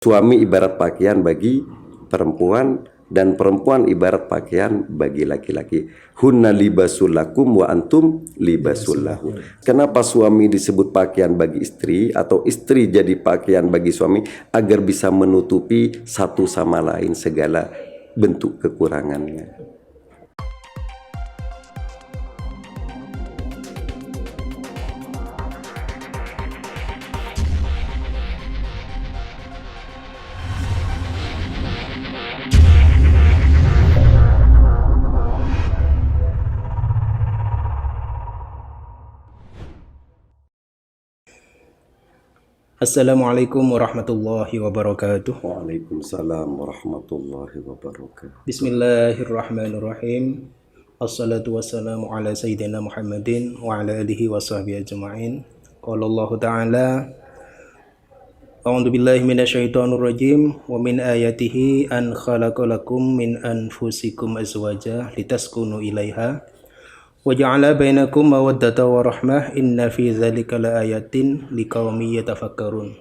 Suami ibarat pakaian bagi perempuan dan perempuan ibarat pakaian bagi laki-laki. Hunna libasul lakum wa antum libasul lahu. Kenapa suami disebut pakaian bagi istri atau istri jadi pakaian bagi suami? Agar bisa menutupi satu sama lain segala bentuk kekurangannya. Assalamualaikum warahmatullahi wabarakatuh. Waalaikumsalam warahmatullahi wabarakatuh. Bismillahirrahmanirrahim. Assalatu wassalamu ala sayyidina Muhammadin wa ala alihi wa sahbihi ajma'in. Qala Allah Ta'ala, A'udzu billahi minasyaitonir rajim. Wa min ayatihi an khalaqalakum min anfusikum azwaja litaskunu ilaiha wa ja'ala bainakum mawaddatan wa rahmah inna fi dzalika laayatin liqaumin yatafakkarun.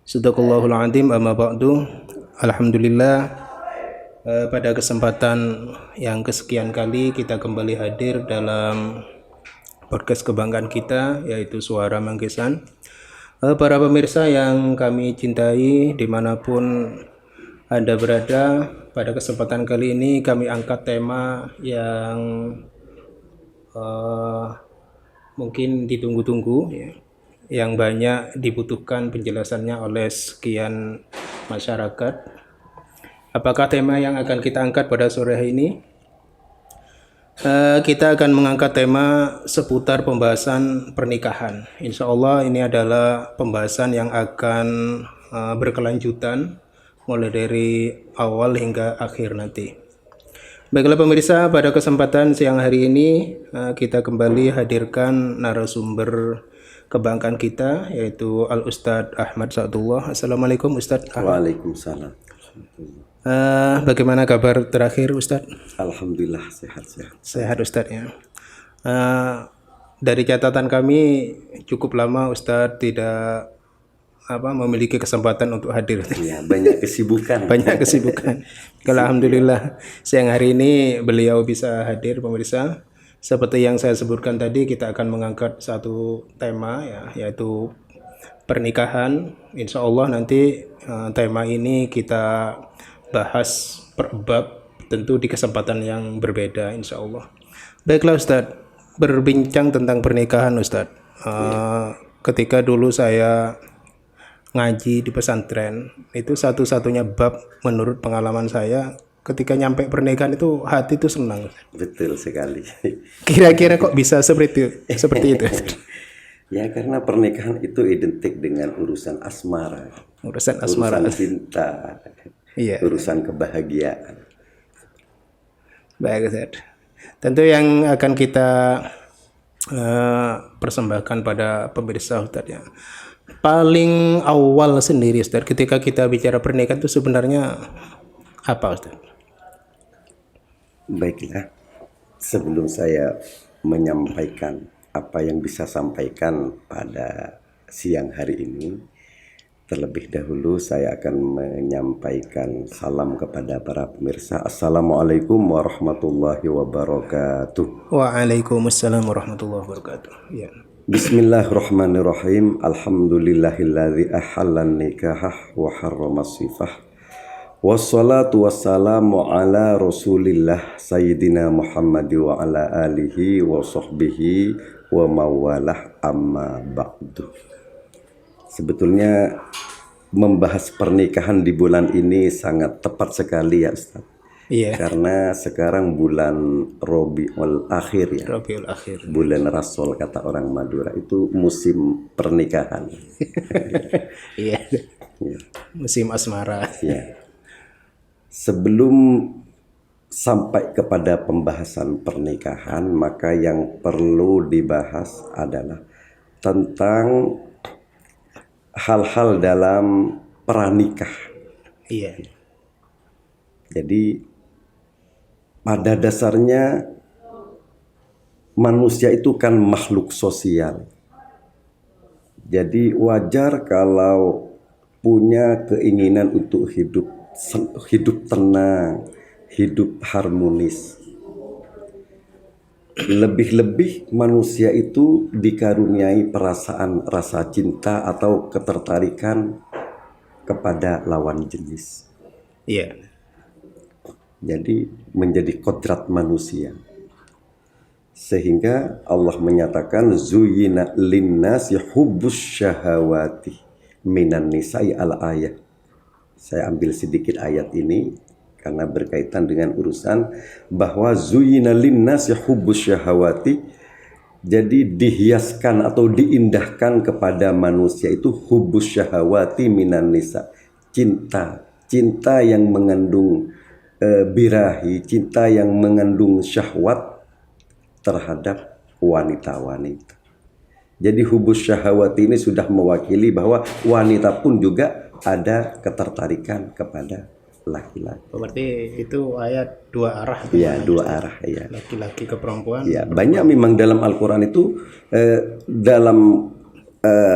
Sadaqallahul azim. Amma ba'du. Alhamdulillah, pada kesempatan yang kesekian kali kita kembali hadir dalam podcast kebanggaan kita, yaitu Suara Mangkisan. Para pemirsa yang kami cintai dimanapun Anda berada, pada kesempatan kali ini kami angkat tema yang mungkin ditunggu-tunggu ya, yang banyak dibutuhkan penjelasannya oleh sekian masyarakat. Apakah tema yang akan kita angkat pada sore hari ini? Kita akan mengangkat tema seputar pembahasan pernikahan. Insya Allah ini adalah pembahasan yang akan berkelanjutan mulai dari awal hingga akhir nanti. Baiklah pemirsa, pada kesempatan siang hari ini kita kembali hadirkan narasumber kebanggaan kita, yaitu Al-Ustadz Ahmad Sa'dullah. Assalamualaikum Ustadz Ahmad. Waalaikumsalam. Bagaimana kabar terakhir Ustadz? Alhamdulillah sehat-sehat. Sehat Ustadz ya. Dari catatan kami cukup lama Ustadz tidak memiliki kesempatan untuk hadir. Ya, banyak kesibukan. Banyak kesibukan. Alhamdulillah siang hari ini beliau bisa hadir pemirsa. Seperti yang saya sebutkan tadi, kita akan mengangkat satu tema ya, yaitu pernikahan. Insya Allah nanti tema ini kita bahas per bab, tentu di kesempatan yang berbeda insya Allah. Baiklah Ustadz, berbincang tentang pernikahan Ustadz. Ketika dulu saya ngaji di pesantren, itu satu-satunya bab menurut pengalaman saya, ketika nyampe pernikahan itu hati itu senang. Betul sekali. Kira-kira kok bisa seperti itu? Ya, karena pernikahan itu identik dengan urusan asmara. Urusan asmara. Urusan cinta. Iya. Urusan kebahagiaan. Baik Ustaz. Tentu yang akan kita persembahkan pada pemirsa Ustaz ya. Paling awal sendiri Ustaz, ketika kita bicara pernikahan itu sebenarnya apa Ustaz? Baiklah, sebelum saya menyampaikan apa yang bisa sampaikan pada siang hari ini, terlebih dahulu saya akan menyampaikan salam kepada para pemirsa. Assalamualaikum warahmatullahi wabarakatuh. Waalaikumsalam warahmatullahi wabarakatuh. Ya. Bismillahirrahmanirrahim. Alhamdulillahilladzi ahallan nikahah wa harramas sifah. Wassalatu wassalamu ala Rasulillah Sayyidina Muhammad wa ala alihi wa sahbihi wa mawalah amma ba'du. Sebetulnya membahas pernikahan di bulan ini sangat tepat sekali ya Ustaz. Iya. Karena sekarang bulan Rabiul Akhir ya. Rabiul Akhir. Bulan Rasul kata orang Madura, itu musim pernikahan. Iya. Ya. Musim asmara. Ya. Sebelum sampai kepada pembahasan pernikahan, maka yang perlu dibahas adalah tentang hal-hal dalam pranikah. Iya. Jadi pada dasarnya manusia itu kan makhluk sosial. Jadi wajar kalau punya keinginan untuk hidup tenang, hidup harmonis. Lebih-lebih manusia itu dikaruniai perasaan rasa cinta atau ketertarikan kepada lawan jenis. Iya. Jadi menjadi kodrat manusia. Sehingga Allah menyatakan zuyyina linnasi hubbus syahawati minan nisa'i al-ayah. Saya ambil sedikit ayat ini karena berkaitan dengan urusan bahwa zuyyina linnasi hubbus syahawati, jadi dihiaskan atau diindahkan kepada manusia itu hubbus syahawati minan nisa, cinta yang mengandung birahi, cinta yang mengandung syahwat terhadap wanita-wanita. Jadi hubbus syahawati ini sudah mewakili bahwa wanita pun juga ada ketertarikan kepada laki-laki. Berarti itu ayat dua arah. Ya, dua arah ya. Laki-laki ke perempuan. Ya, banyak memang dalam Al-Quran itu dalam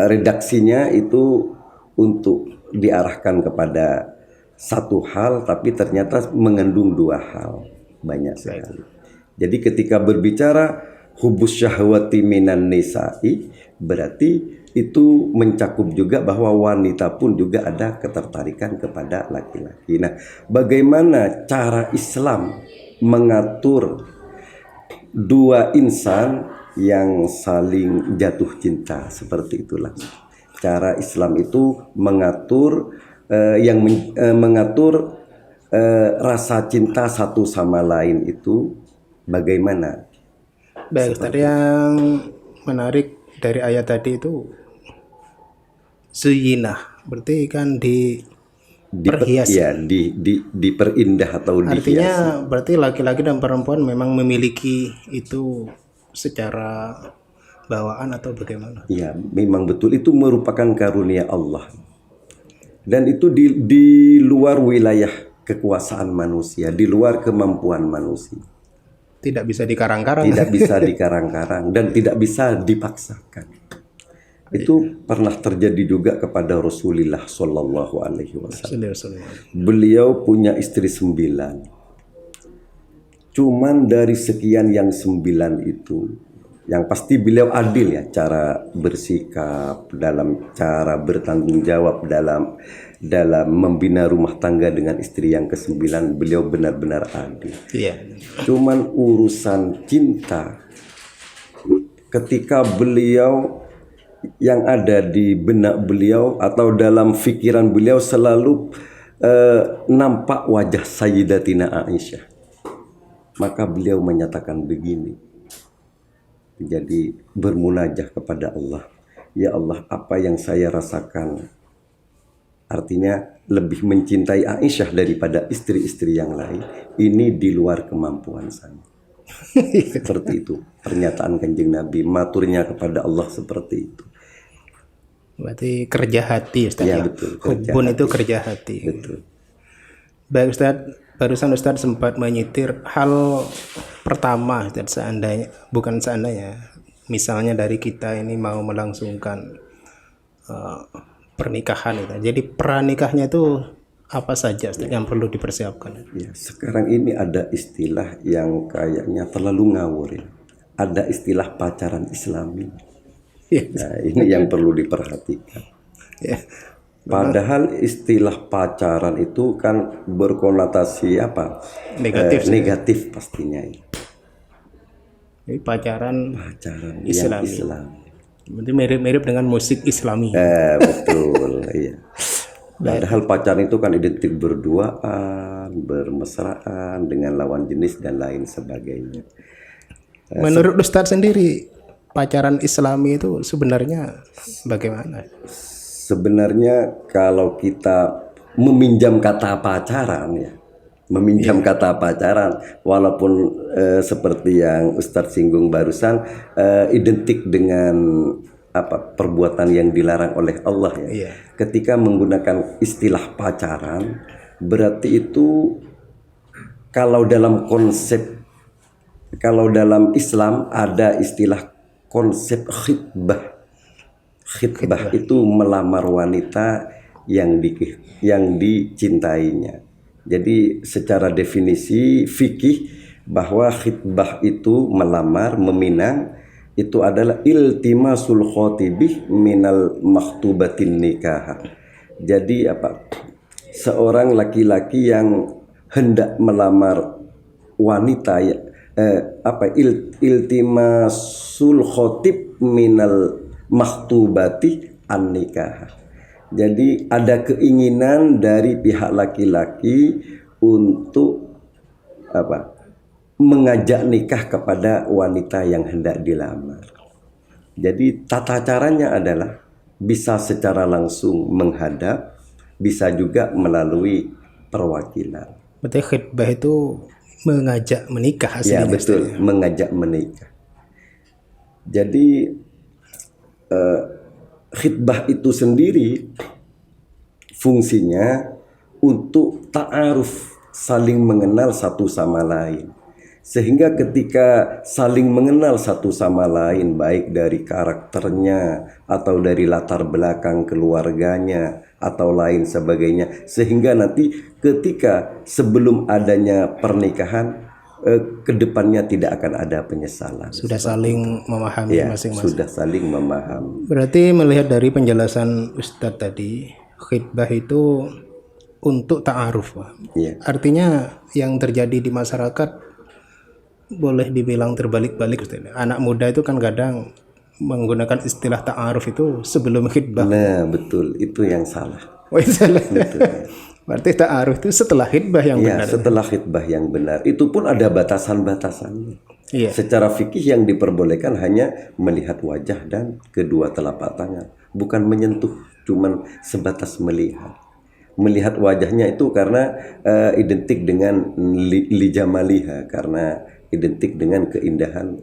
redaksinya itu untuk diarahkan kepada satu hal, tapi ternyata mengandung dua hal, banyak sekali. Jadi ketika berbicara hubus syahwati minan nisa'i, berarti itu mencakup juga bahwa wanita pun juga ada ketertarikan kepada laki-laki. Nah, bagaimana cara Islam mengatur dua insan yang saling jatuh cinta, seperti itulah cara Islam itu mengatur mengatur rasa cinta satu sama lain itu bagaimana. Baik, tadi yang menarik dari ayat tadi itu zuyinah, berarti kan diperhias. Ya, diperindah atau dihias. Artinya berarti laki-laki dan perempuan memang memiliki itu secara bawaan atau bagaimana? Ya, memang betul itu merupakan karunia Allah. Dan itu di luar wilayah kekuasaan manusia, di luar kemampuan manusia. Tidak bisa dikarang-karang. Tidak bisa dikarang-karang dan tidak bisa dipaksakan. Itu pernah terjadi juga kepada Rasulullah Shallallahu Alaihi Wasallam. Beliau punya istri 9. Cuman dari sekian yang 9 itu, yang pasti beliau adil ya, cara bersikap, dalam cara bertanggung jawab dalam membina rumah tangga dengan istri yang ke-9, beliau benar-benar adil. Iya. Cuman urusan cinta, ketika beliau yang ada di benak beliau atau dalam pikiran beliau selalu nampak wajah Sayyidatina Aisyah, maka beliau menyatakan begini. Jadi bermunajah kepada Allah, ya Allah, apa yang saya rasakan, artinya lebih mencintai Aisyah daripada istri-istri yang lain, ini di luar kemampuan saya. Seperti itu pernyataan Kanjeng Nabi, maturnya kepada Allah seperti itu. Berarti kerja hati, Ustaz. Ya, betul. Hubun itu kerja hati. Betul. Baik, Ustaz, barusan Ustaz sempat menyitir hal pertama, Ustaz, misalnya dari kita ini mau melangsungkan pernikahan, Ustaz. Jadi pranikahnya itu apa saja, Ustaz, yang perlu dipersiapkan? Ya, sekarang ini ada istilah yang kayaknya terlalu ngawur ya. Ada istilah pacaran Islami. Nah, ini yang perlu diperhatikan. Ya. Padahal istilah pacaran itu kan berkonotasi apa? Negatif pastinya. Jadi pacaran Islami. Yang Islam. Berarti mirip-mirip dengan musik Islami. Betul, iya. Padahal pacaran itu kan identik berduaan, bermesraan dengan lawan jenis dan lain sebagainya. Menurut Ustaz sendiri, pacaran Islami itu sebenarnya bagaimana? Sebenarnya kalau kita meminjam kata pacaran ya, kata pacaran, walaupun seperti yang Ustadz singgung barusan, identik dengan perbuatan yang dilarang oleh Allah ya. Iya. Ketika menggunakan istilah pacaran, berarti itu kalau dalam Islam ada istilah konsep khitbah. Khitbah itu melamar wanita yang dicintainya. Jadi secara definisi fikih bahwa khitbah itu melamar, meminang itu adalah iltimasul khotibih minal makhtubatin nikah. Jadi apa? Seorang laki-laki yang hendak melamar wanita iltimasul khotib minal makhtubati an nikah. Jadi ada keinginan dari pihak laki-laki untuk mengajak nikah kepada wanita yang hendak dilamar. Jadi tata caranya adalah bisa secara langsung menghadap, bisa juga melalui perwakilan. Berarti khitbah itu mengajak menikah Ya hasilnya. betul, mengajak menikah. Jadi khitbah itu sendiri fungsinya untuk ta'aruf, saling mengenal satu sama lain. Sehingga ketika saling mengenal satu sama lain, baik dari karakternya atau dari latar belakang keluarganya atau lain sebagainya, sehingga nanti ketika sebelum adanya pernikahan kedepannya tidak akan ada penyesalan. Sudah saling memahami masing-masing. Sudah saling memahami. Berarti melihat dari penjelasan Ustadz tadi, khitbah itu untuk ta'aruf, Pak. Ya. Artinya yang terjadi di masyarakat boleh dibilang terbalik-balik, Ustaz. Anak muda itu kan kadang menggunakan istilah ta'aruf itu sebelum khitbah. Nah, betul, itu yang salah. Oh, itu salah. Berarti ta'aruf itu setelah khitbah yang Ya, benar. setelah khitbah yang benar. Itu pun ada batasan-batasannya. Iya. Secara fikih yang diperbolehkan hanya melihat wajah dan kedua telapak tangan, bukan menyentuh, cuman sebatas melihat. Melihat wajahnya itu karena identik dengan lijamaliha, karena identik dengan keindahan,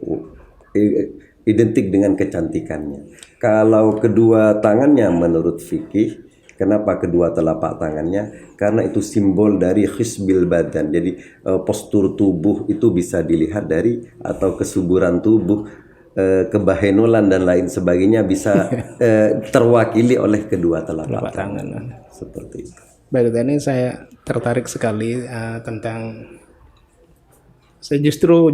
identik dengan kecantikannya. Kalau kedua tangannya menurut fikih, kenapa kedua telapak tangannya? Karena itu simbol dari khisbil badan. Jadi postur tubuh itu bisa dilihat dari, atau kesuburan tubuh, kebahenolan dan lain sebagainya bisa terwakili oleh kedua telapak tangan. Seperti itu. Baik, ini saya tertarik sekali tentang, saya justru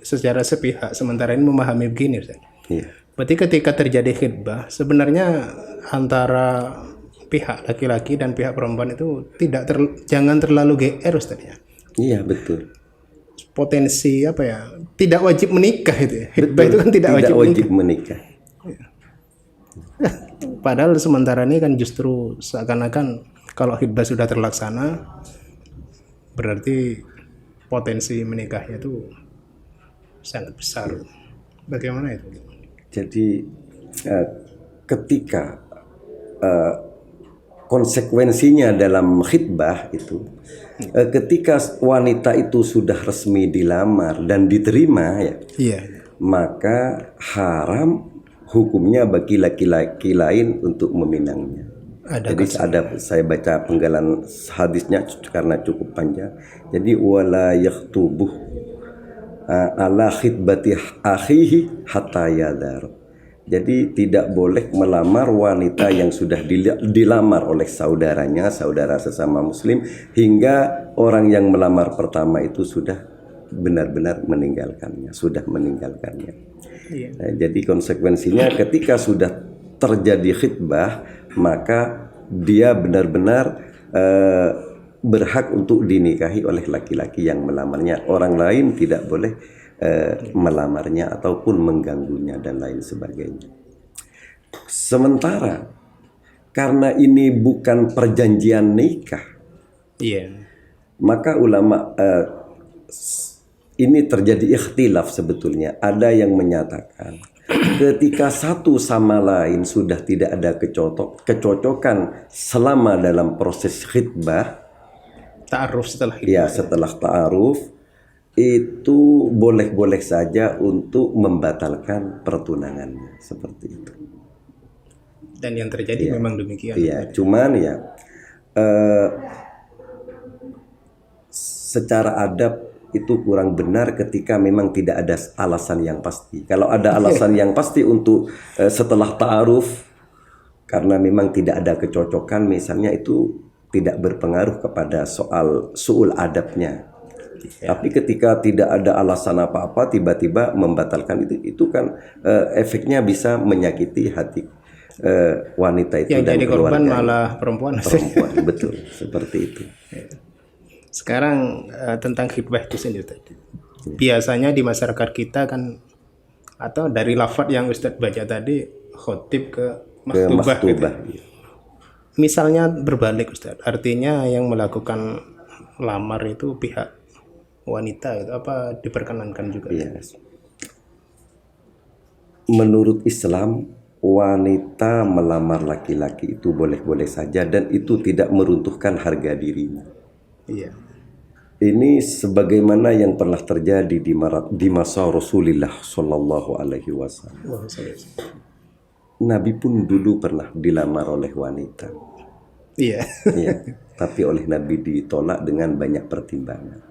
secara sepihak sementara ini memahami begini, Ustaz. Iya. Berarti ketika terjadi khitbah, sebenarnya antara pihak laki-laki dan pihak perempuan itu jangan terlalu GR, Ustaz, ya. Iya, betul. Potensi tidak wajib menikah itu ya. Khitbah itu kan tidak wajib menikah. Padahal sementara ini kan justru seakan-akan kalau khitbah sudah terlaksana berarti potensi menikahnya itu sangat besar. Bagaimana itu? Jadi ketika konsekuensinya dalam khitbah itu, ketika wanita itu sudah resmi dilamar dan diterima, ya, Iya. maka haram hukumnya bagi laki-laki lain untuk meminangnya. Jadi saya baca penggalan hadisnya karena cukup panjang. Jadi wala yaktubuh ala khitbati akhihi hatta yadar. Jadi tidak boleh melamar wanita yang sudah dilamar oleh saudaranya, saudara sesama muslim, hingga orang yang melamar pertama itu sudah benar-benar meninggalkannya, sudah meninggalkannya. Iya. Nah, jadi konsekuensinya ketika sudah terjadi khitbah, maka dia benar-benar berhak untuk dinikahi oleh laki-laki yang melamarnya. Orang lain tidak boleh melamarnya ataupun mengganggunya dan lain sebagainya. Sementara karena ini bukan perjanjian nikah, Iya. maka ulama ini terjadi ikhtilaf sebetulnya. Ada yang menyatakan ketika satu sama lain sudah tidak ada kecocokan selama dalam proses khitbah, Ta'aruf setelah khitbah. ya setelah ta'aruf, itu boleh-boleh saja untuk membatalkan pertunangannya, seperti itu. Dan yang terjadi memang demikian. Iya, cuman ya secara adab itu kurang benar ketika memang tidak ada alasan yang pasti. Kalau ada alasan yang pasti untuk setelah ta'aruf, karena memang tidak ada kecocokan misalnya, itu tidak berpengaruh kepada soal suul adabnya. Tapi ketika tidak ada alasan apa-apa tiba-tiba membatalkan itu kan efeknya bisa menyakiti hati wanita itu Yang dan jadi korban keluarganya. malah perempuan. Perempuan, betul, seperti itu. Sekarang tentang khitbah itu sendiri tadi. Biasanya di masyarakat kita kan, atau dari lafadz yang Ustadz baca tadi, khotib ke Ke maktubah gitu. maktubah. Misalnya berbalik Ustadz, artinya yang melakukan lamar itu pihak wanita, itu apa diperkenankan juga? Iya. Menurut Islam, wanita melamar laki-laki itu boleh-boleh saja dan itu tidak meruntuhkan harga dirinya. Iya. Ini sebagaimana yang pernah terjadi di masa Rasulullah Shallallahu Alaihi Wasallam. Wah, sorry. Nabi pun dulu pernah dilamar oleh wanita. Iya. Ya, tapi oleh Nabi ditolak dengan banyak pertimbangan.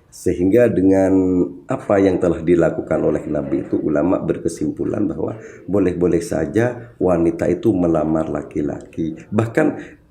Sehingga dengan apa yang telah dilakukan oleh Nabi itu, ulama berkesimpulan bahwa boleh-boleh saja wanita itu melamar laki-laki. Bahkan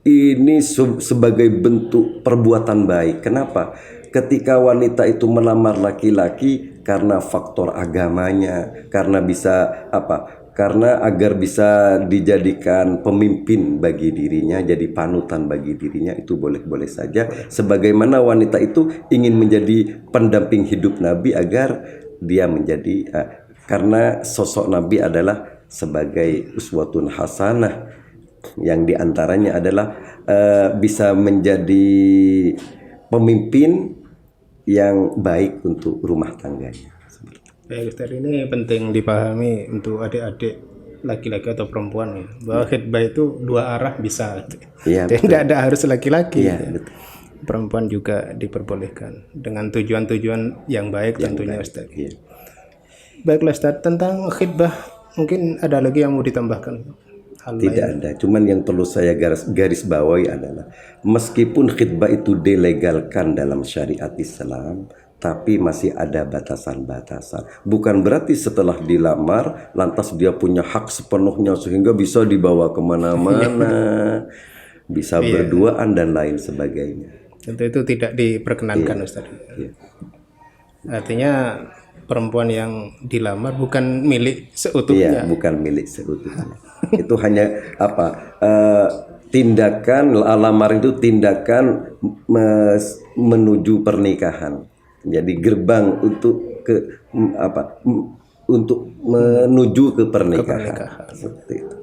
ini sebagai bentuk perbuatan baik. Kenapa? Ketika wanita itu melamar laki-laki karena faktor agamanya, karena bisa apa? Karena agar bisa dijadikan pemimpin bagi dirinya, jadi panutan bagi dirinya, itu boleh-boleh saja. Sebagaimana wanita itu ingin menjadi pendamping hidup Nabi agar dia menjadi, karena sosok Nabi adalah sebagai uswatun hasanah, yang diantaranya adalah bisa menjadi pemimpin yang baik untuk rumah tangganya. Baik Ustaz, ini penting dipahami untuk adik-adik laki-laki atau perempuan ya, bahwa khitbah itu dua arah bisa. Iya, Tidak ada harus laki-laki. Iya, betul. Perempuan juga diperbolehkan dengan tujuan-tujuan yang baik tentunya Ustaz. Iya. Baiklah Ustaz, tentang khitbah mungkin ada lagi yang mau ditambahkan? Hal Tidak lain? ada, cuman yang perlu saya garis bawahi adalah meskipun khitbah itu dilegalkan dalam syariat Islam, tapi masih ada batasan-batasan. Bukan berarti setelah dilamar lantas dia punya hak sepenuhnya sehingga bisa dibawa kemana-mana, bisa berduaan dan lain sebagainya. Tentu itu tidak diperkenankan Ustaz. Iya. Artinya perempuan yang dilamar bukan milik Iya, seutuhnya. bukan milik seutuhnya. Itu hanya apa? Tindakan lamar itu tindakan menuju pernikahan. Jadi gerbang untuk untuk menuju ke pernikahan. Seperti itu.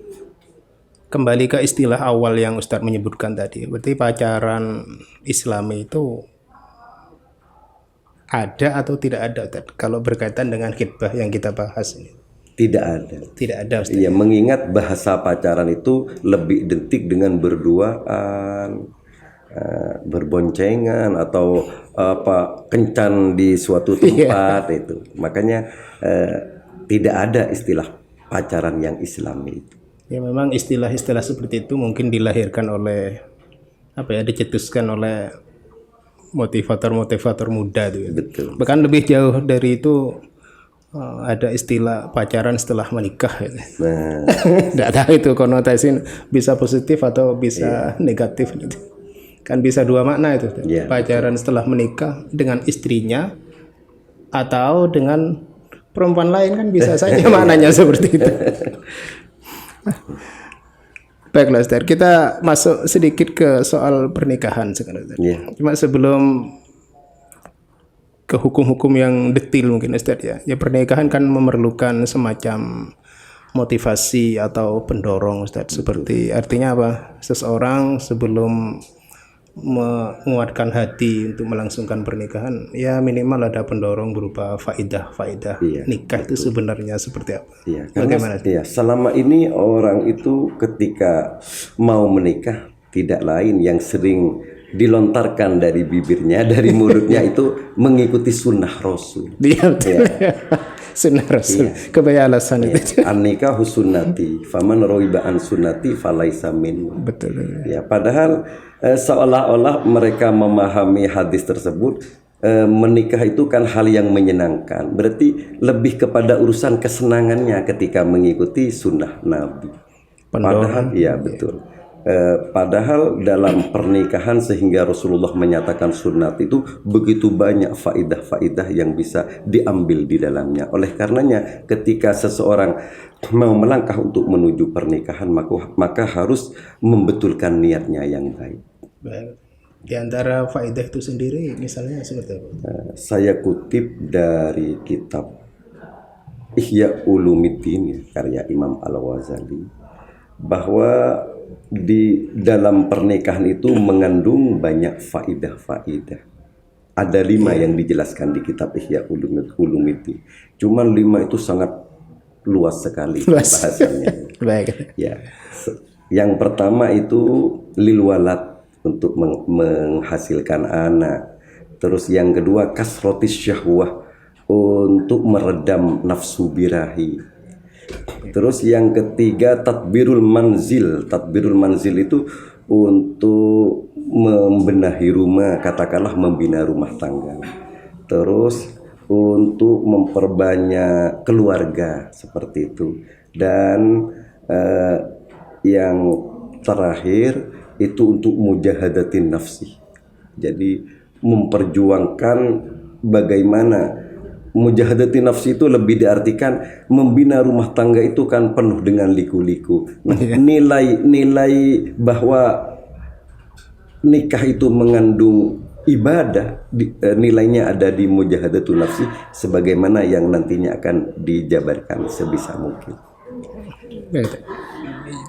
Kembali ke istilah awal yang Ustadz menyebutkan tadi, berarti pacaran Islami itu ada atau tidak ada Ustadz, kalau berkaitan dengan khitbah yang kita bahas ini? Tidak ada. Tidak ada Ustadz. Iya, mengingat bahasa pacaran itu lebih identik dengan berduaan, berboncengan atau kencan di suatu tempat itu. Makanya tidak ada istilah pacaran yang Islami itu. Ya memang istilah-istilah seperti itu mungkin dilahirkan oleh dicetuskan oleh motivator-motivator muda itu. Betul. Bahkan lebih jauh dari itu ada istilah pacaran setelah menikah. Nah, Tidak tahu itu konotasi bisa positif atau bisa negatif. Kan bisa dua makna itu. Iya, Pacaran setelah menikah dengan istrinya atau dengan perempuan lain kan bisa saja maknanya seperti itu. Baiklah Ustaz, kita masuk sedikit ke soal pernikahan sekarang. Iya. Cuma sebelum ke hukum-hukum yang detail mungkin Ustaz ya. Ya pernikahan kan memerlukan semacam motivasi atau pendorong Ustaz. Seperti artinya apa? Seseorang sebelum menguatkan hati untuk melangsungkan pernikahan, ya minimal ada pendorong berupa faidah-faidah nikah itu sebenarnya seperti apa? Iya, karena selama ini orang itu ketika mau menikah tidak lain yang sering dilontarkan dari bibirnya, dari mulutnya itu mengikuti sunnah Rasul. Dia sunnah Rasul. Kebaya alasan itu. An-nikahu sunnati, faman roiba an sunnati falaisa min. Betul. Ya, padahal seolah-olah mereka memahami hadis tersebut, menikah itu kan hal yang menyenangkan. Berarti lebih kepada urusan kesenangannya ketika mengikuti sunnah Nabi. Padahal, ya betul. Padahal dalam pernikahan sehingga Rasulullah menyatakan sunat itu begitu banyak faidah-faidah yang bisa diambil di dalamnya. Oleh karenanya ketika seseorang mau melangkah untuk menuju pernikahan maka harus membetulkan niatnya yang baik. Baik. Di antara faedah itu sendiri misalnya seperti apa? Saya kutip dari kitab Ihya Ulumiddin karya Imam Al-Ghazali bahwa di dalam pernikahan itu mengandung banyak faidah-faidah. Ada 5 yang dijelaskan di kitab Ihya Ulumiddin. Cuman 5 itu sangat luas sekali bahasannya. Baik. Ya. Yang pertama itu lil walad, untuk menghasilkan anak. Terus yang kedua kasrotis syahwah, untuk meredam nafsu birahi. Terus yang ketiga tadbirul manzil. Tadbirul manzil itu untuk membenahi rumah, katakanlah membina rumah tangga. Terus untuk memperbanyak keluarga, seperti itu. Dan yang terakhir itu untuk mujahadatin nafsi. Jadi memperjuangkan bagaimana mujahadati nafsi itu lebih diartikan membina rumah tangga itu kan penuh dengan liku-liku. Nah, nilai bahwa nikah itu mengandung ibadah, nilainya ada di mujahadatul nafsi sebagaimana yang nantinya akan dijabarkan sebisa mungkin. Baik.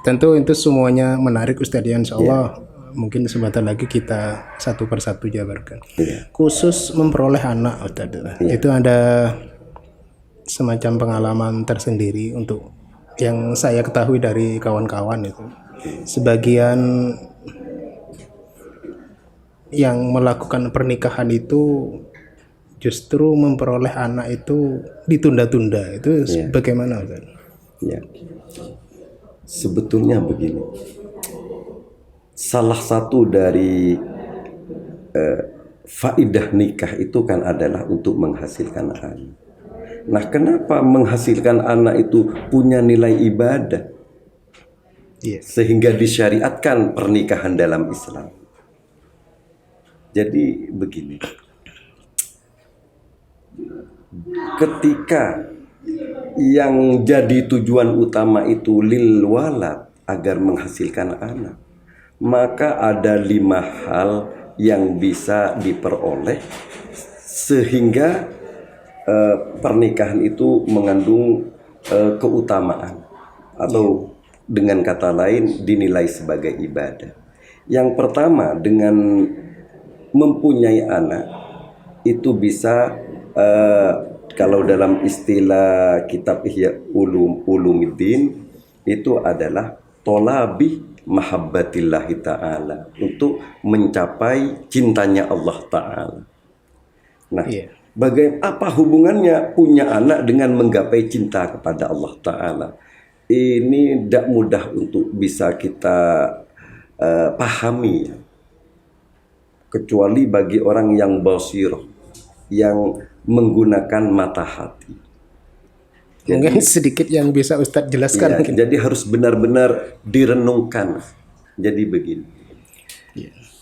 Tentu itu semuanya menarik Ustadz ya, insya Allah. Mungkin sebentar lagi kita satu persatu jabarkan. Khusus memperoleh anak Ustadz, itu ada semacam pengalaman tersendiri untuk yang saya ketahui dari kawan-kawan itu. Sebagian yang melakukan pernikahan itu justru memperoleh anak itu ditunda-tunda. Itu bagaimana Ustadz? Ya. Sebetulnya begini. Salah satu dari faidah nikah itu kan adalah untuk menghasilkan anak. Nah, kenapa menghasilkan anak itu punya nilai ibadah? Sehingga disyariatkan pernikahan dalam Islam. Jadi begini. Ketika yang jadi tujuan utama itu lil walad, agar menghasilkan anak, maka ada 5 hal yang bisa diperoleh sehingga pernikahan itu mengandung keutamaan atau dengan kata lain dinilai sebagai ibadah. Yang pertama, dengan mempunyai anak itu bisa kalau dalam istilah kitab Ihya Ulumiddin itu adalah tolabi mahabbatillahi ta'ala, untuk mencapai cintanya Allah Ta'ala. Nah, apa hubungannya punya anak dengan menggapai cinta kepada Allah Ta'ala? Ini tidak mudah untuk bisa kita pahami, kecuali bagi orang yang basirah, yang menggunakan mata hati. Mungkin sedikit yang bisa Ustadz jelaskan. Jadi harus benar-benar direnungkan. Jadi begini,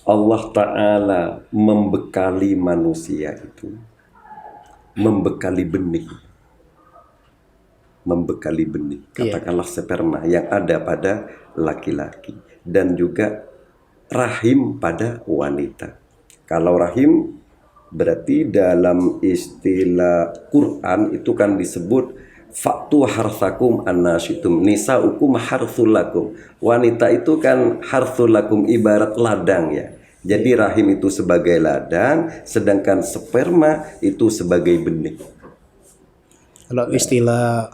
Allah Ta'ala membekali manusia itu, membekali benih, katakanlah sperma yang ada pada laki-laki, dan juga rahim pada wanita. Kalau rahim berarti dalam istilah Quran itu kan disebut faktu harsakum annasyitum nisaukum harthulakum. Wanita itu kan harthulakum, ibarat ladang ya. Jadi rahim itu sebagai ladang, sedangkan sperma itu sebagai benih. Kalau istilah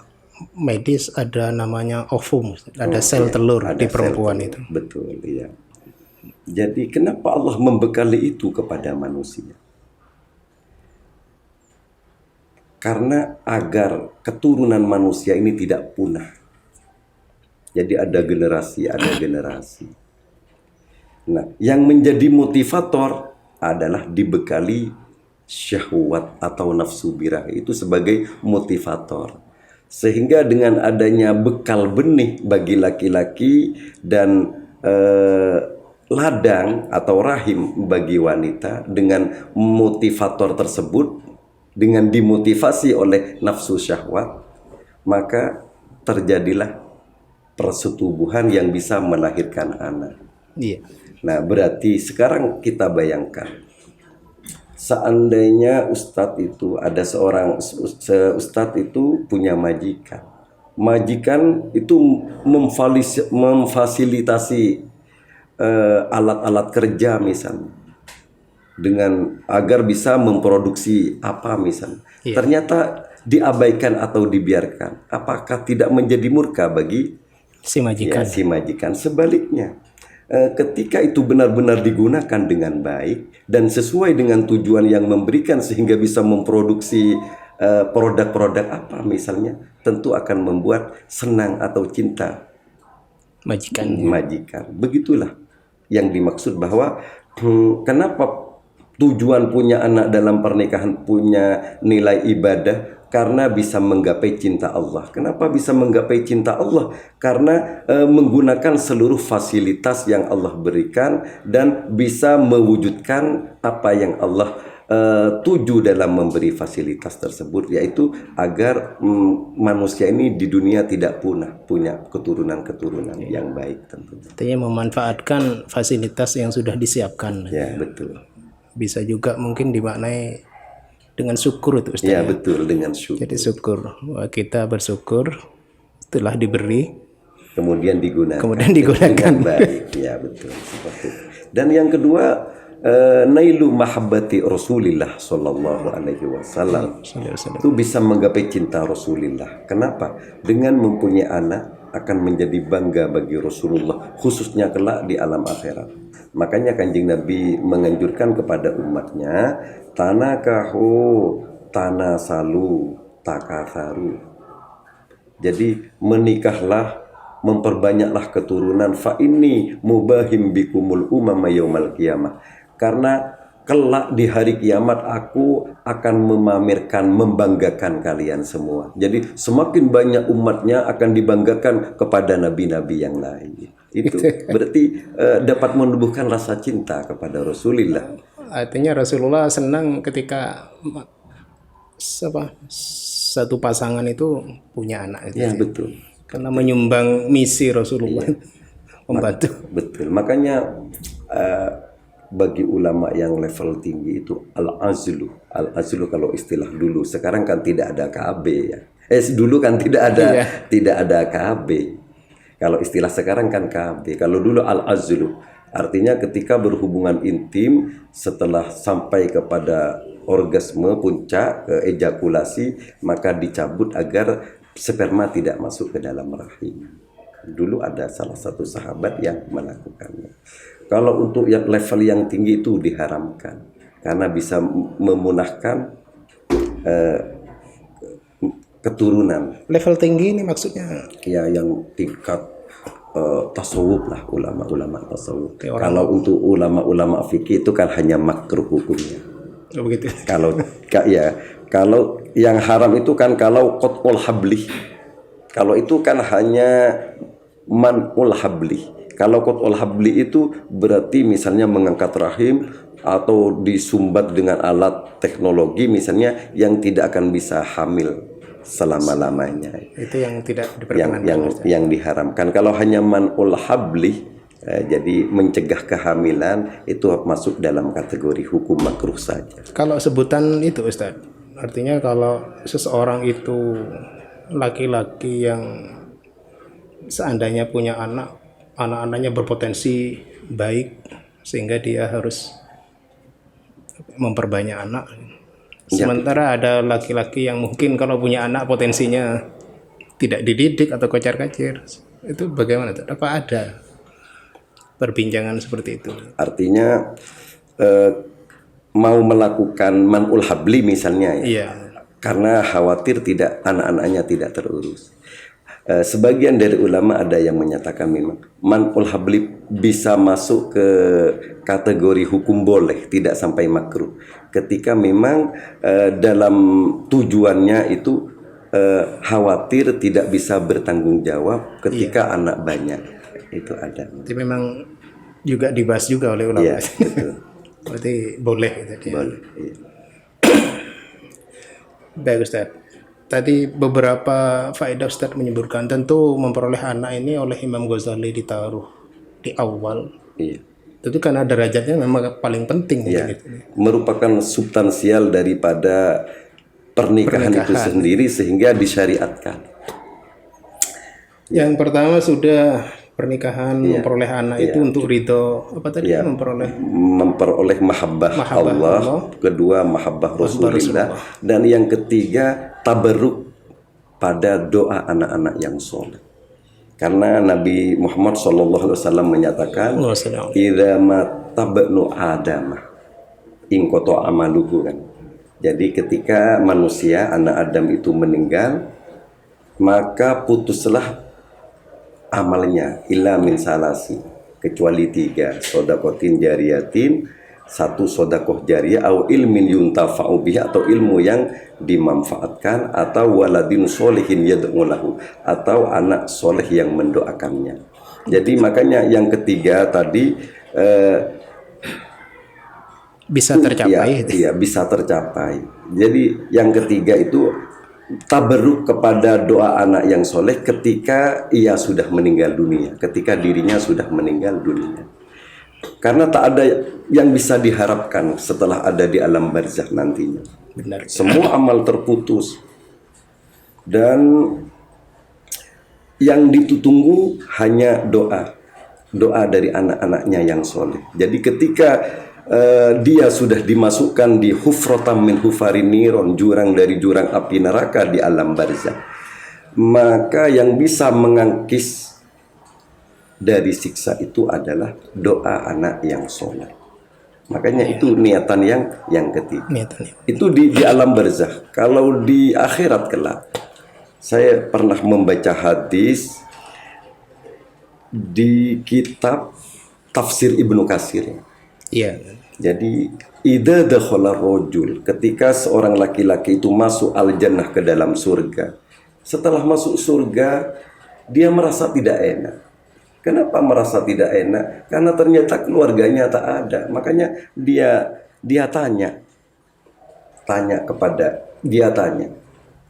medis ada namanya ovum, ada sel telur di perempuan itu. Betul ya. Jadi kenapa Allah membekali itu kepada manusia? Karena agar keturunan manusia ini tidak punah. Jadi ada generasi. Nah, yang menjadi motivator adalah dibekali syahwat atau nafsu birahi, itu sebagai motivator. Sehingga dengan adanya bekal benih bagi laki-laki dan ladang atau rahim bagi wanita, dengan motivator tersebut, dengan dimotivasi oleh nafsu syahwat, maka terjadilah persetubuhan yang bisa melahirkan anak. Iya. Nah, berarti sekarang kita bayangkan, seandainya ustadz itu ada seorang ustadz itu punya majikan. Majikan itu memfasilitasi alat-alat kerja misalnya, dengan agar bisa memproduksi apa misalnya. Iya. Ternyata diabaikan atau dibiarkan. Apakah tidak menjadi murka bagi Si majikan. si majikan? Sebaliknya, ketika itu benar-benar digunakan dengan baik dan sesuai dengan tujuan yang memberikan sehingga bisa memproduksi produk-produk apa misalnya, tentu akan membuat senang atau cinta majikan. Begitulah yang dimaksud bahwa kenapa tujuan punya anak dalam pernikahan punya nilai ibadah, karena bisa menggapai cinta Allah. Kenapa bisa menggapai cinta Allah? Karena menggunakan seluruh fasilitas yang Allah berikan dan bisa mewujudkan apa yang Allah tuju dalam memberi fasilitas tersebut, yaitu agar manusia ini di dunia tidak punah, punya keturunan-keturunan yang baik tentunya. Artinya memanfaatkan fasilitas yang sudah disiapkan. Ya, betul. Bisa juga mungkin dimaknai dengan syukur itu Ustaz. Ya, betul, dengan syukur. Jadi syukur. Wah, kita bersyukur setelah diberi, Kemudian digunakan. digunakan. Dengan baik. Ya, betul. Seperti itu. Dan yang kedua, nailu mahabbati Rasulillah sallallahu alaihi wasallam. Itu bisa menggapai cinta Rasulullah. Kenapa? Dengan mempunyai anak akan menjadi bangga bagi Rasulullah, khususnya kelak di alam akhirat. Makanya Kanjeng Nabi menganjurkan kepada umatnya, tanakahu tanasalu takatharu. Jadi menikahlah, memperbanyaklah keturunan, fa inni mubahim bikumul umama yaumal qiyamah. Karena kelak di hari kiamat aku akan memamerkan, membanggakan kalian semua. Jadi semakin banyak umatnya akan dibanggakan kepada nabi-nabi yang lain. Itu berarti dapat menumbuhkan rasa cinta kepada Rasulullah. Artinya Rasulullah senang ketika satu pasangan itu punya anak. Ya, betul. Karena menyumbang misi Rasulullah, membantu. Betul. Makanya bagi ulama yang level tinggi itu al-azlu kalau istilah dulu. Sekarang kan tidak ada KB ya. Dulu kan tidak ada KB. Kalau istilah sekarang kan KB. Kalau dulu al-azlu artinya ketika berhubungan intim setelah sampai kepada orgasme puncak ejakulasi, maka dicabut agar sperma tidak masuk ke dalam rahim. Dulu ada salah satu sahabat yang melakukannya. Kalau untuk yang level yang tinggi itu diharamkan karena bisa memunahkan keturunan. Level tinggi ini maksudnya? Ya, yang tingkat tasawuf lah, ulama-ulama tasawuf. Kalau untuk ulama-ulama fikih itu kan hanya makruh hukumnya. Oh, begitu. Kalau yang haram itu kan kalau qat'ul habli. Kalau itu kan hanya man'ul habli. Kalau qat'ul habli itu berarti misalnya mengangkat rahim atau disumbat dengan alat teknologi misalnya yang tidak akan bisa hamil selama-lamanya. Itu yang tidak diperkenankan. Yang diharamkan. Kalau hanya man'ul habli, jadi mencegah kehamilan, itu masuk dalam kategori hukum makruh saja. Kalau sebutan itu Ustaz, artinya kalau seseorang itu laki-laki yang seandainya punya anak-anaknya berpotensi baik sehingga dia harus memperbanyak anak. Sementara ada laki-laki yang mungkin kalau punya anak potensinya tidak dididik atau kocar-kacir. Itu bagaimana? Apa ada perbincangan seperti itu? Artinya mau melakukan man'ul habli misalnya ya. Iya. Karena khawatir tidak anak-anaknya tidak terurus. Sebagian dari ulama ada yang menyatakan memang man'ul habli bisa masuk ke kategori hukum boleh, tidak sampai makruh. Ketika memang dalam tujuannya itu khawatir tidak bisa bertanggung jawab ketika anak banyak. Itu ada. Jadi memang juga dibahas juga oleh ulama. Iya, betul. Berarti boleh gitu. Boleh. Iya. Baik Ustaz. Tadi beberapa faedah Ustaz menyebutkan tentu memperoleh anak ini oleh Imam Ghazali ditaruh di awal. Iya. Itu karena derajatnya memang paling penting Ya, gitu. merupakan substansial daripada pernikahan itu sendiri sehingga disyariatkan. Yang pertama sudah pernikahan memperoleh anak itu untuk ridho apa tadi Memperoleh mahabbah Allah, kedua mahabbah Rasulullah, dan yang ketiga tabarruk pada doa anak-anak yang soleh. Karena Nabi Muhammad SAW menyatakan, "Idza matabnu Adamah ingkoto amaluhu," kan. Jadi ketika manusia anak Adam itu meninggal, maka putuslah amalnya illa min salasi, kecuali 3, sodakotin jariyatin, 1 sodakoh jariyah, atau ilmin yuntafa'u bihi, atau ilmu yang dimanfaatkan, atau waladin solihin yad'u lahu, atau anak soleh yang mendoakannya. Jadi makanya yang ketiga tadi bisa tercapai. Iya, bisa tercapai. Jadi yang ketiga itu tabarruk kepada doa anak yang soleh ketika ia sudah meninggal dunia, ketika dirinya sudah meninggal dunia. Karena tak ada yang bisa diharapkan setelah ada di alam barzakh nantinya. Benar. Semua amal terputus. Dan yang ditunggu hanya doa. Doa dari anak-anaknya yang soleh. Jadi ketika dia sudah dimasukkan di hufratam min hufarin niron, jurang dari jurang api neraka di alam barzakh, maka yang bisa mengangkis dari siksa itu adalah doa anak yang soleh. Makanya itu niatan yang ketiga. Itu di alam barzakh. Kalau di akhirat kelak, saya pernah membaca hadis di kitab tafsir Ibnu Katsir. Iya. Jadi idza dakhala rajul, ketika seorang laki-laki itu masuk al-jannah ke dalam surga. Setelah masuk surga, dia merasa tidak enak. Kenapa merasa tidak enak? Karena ternyata keluarganya tak ada. Makanya dia tanya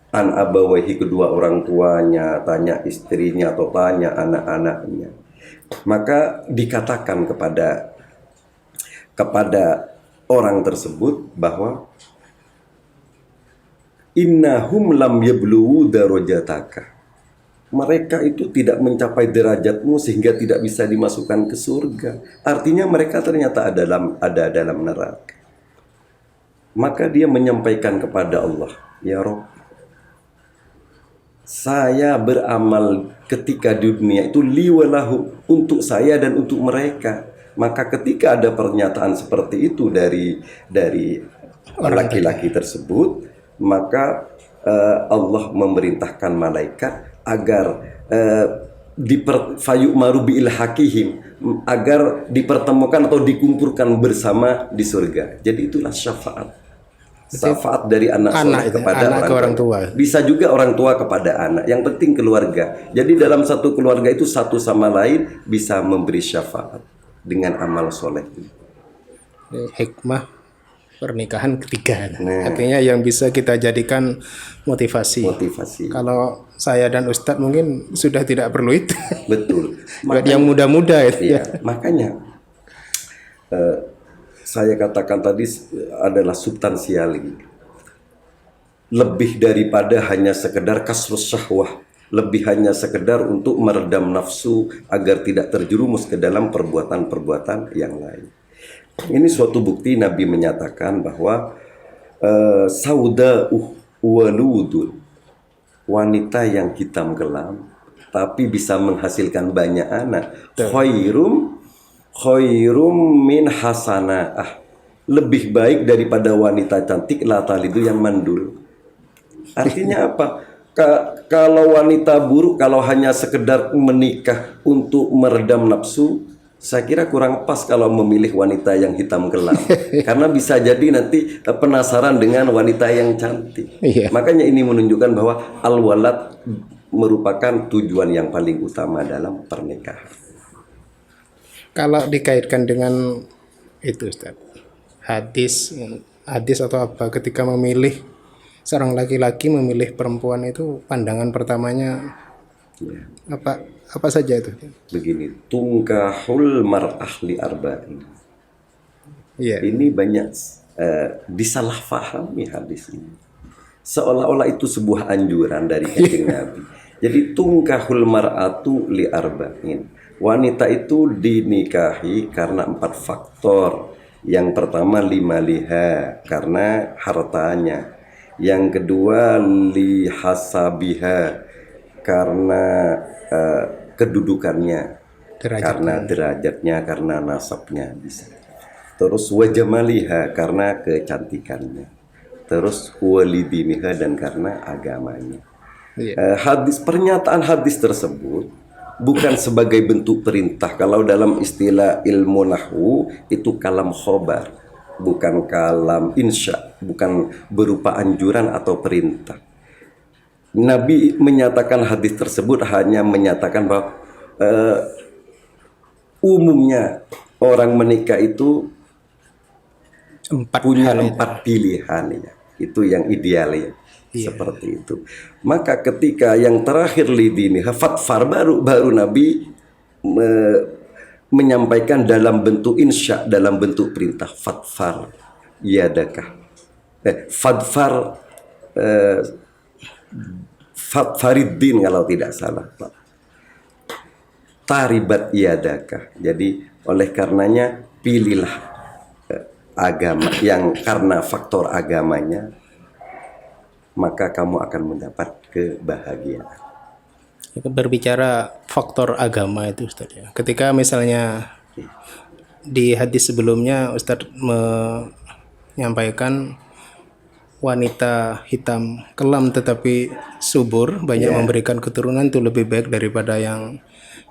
an abawahi, kedua orang tuanya, tanya istrinya atau tanya anak-anaknya. Maka dikatakan kepada orang tersebut bahwa innahum lam yablughu darajataka. Mereka itu tidak mencapai derajatmu sehingga tidak bisa dimasukkan ke surga. Artinya mereka ternyata ada dalam neraka. Maka dia menyampaikan kepada Allah, ya Rabb, saya beramal ketika di dunia itu liwalahu, untuk saya dan untuk mereka. Maka ketika ada pernyataan seperti itu dari laki-laki tersebut, maka Allah memerintahkan malaikat agar fayu'maru bil hakihim, agar dipertemukan atau dikumpulkan bersama di surga. Jadi itulah syafaat. Syafaat dari anak soleh kepada orang tua. Bisa juga orang tua kepada anak. Yang penting keluarga. Jadi dalam satu keluarga itu satu sama lain bisa memberi syafaat dengan amal soleh. Hikmah pernikahan ketiga. Artinya yang bisa kita jadikan motivasi. Kalau saya dan Ustadz mungkin sudah tidak perlu itu. Betul. Buat yang muda-muda itu. Iya, makanya saya katakan tadi adalah substansial ini. Lebih daripada hanya sekedar kasrus syahwah, lebih hanya sekedar untuk meredam nafsu agar tidak terjerumus ke dalam perbuatan-perbuatan yang lain. Ini suatu bukti Nabi menyatakan bahwa sauda'uh waludun, wanita yang hitam kelam tapi bisa menghasilkan banyak anak, khairum min hasanah, lebih baik daripada wanita cantik latalidu yang mandul. Artinya apa? Kalau wanita buruk, kalau hanya sekedar menikah untuk meredam nafsu, Saya kira kurang pas kalau memilih wanita yang hitam kelam. Karena bisa jadi nanti penasaran dengan wanita yang cantik. Iya. Makanya ini menunjukkan bahwa al-walad merupakan tujuan yang paling utama dalam pernikahan. Kalau dikaitkan dengan itu Ustaz, hadis atau apa ketika memilih seorang laki-laki memilih perempuan itu pandangan pertamanya Ya. apa saja itu? Begini, tungkahul mar'ah li arba'in. Iya. Ini banyak disalahfahami hadis ini. Seolah-olah itu sebuah anjuran dari kanjeng Nabi. Jadi tungkahul mar'atu li arba'in. Wanita itu dinikahi karena 4 faktor. Yang pertama limaliha, karena hartanya. Yang kedua li hasabiha, karena kedudukannya, karena derajatnya, karena nasabnya bisa. Terus wajamaliha, karena kecantikannya. Terus walidiniha, dan karena agamanya. Iya. Pernyataan hadis tersebut bukan sebagai bentuk perintah. Kalau dalam istilah ilmu nahwu itu kalam khobar, bukan kalam insya, bukan berupa anjuran atau perintah. Nabi menyatakan hadis tersebut hanya menyatakan bahwa umumnya orang menikah itu punya 4 pilihan ya. Itu yang ideal ya. Seperti itu. Maka ketika yang terakhir lidini fatfar, baru Nabi menyampaikan dalam bentuk insya, dalam bentuk perintah, fatfar yadakah, fadfar Fariddin kalau tidak salah, taribat yadakah. Jadi oleh karenanya pilihlah agama yang karena faktor agamanya, maka kamu akan mendapat kebahagiaan. Berbicara faktor agama itu Ustaz ya. Ketika misalnya di hadis sebelumnya Ustaz menyampaikan wanita hitam kelam tetapi subur, banyak memberikan keturunan itu lebih baik daripada yang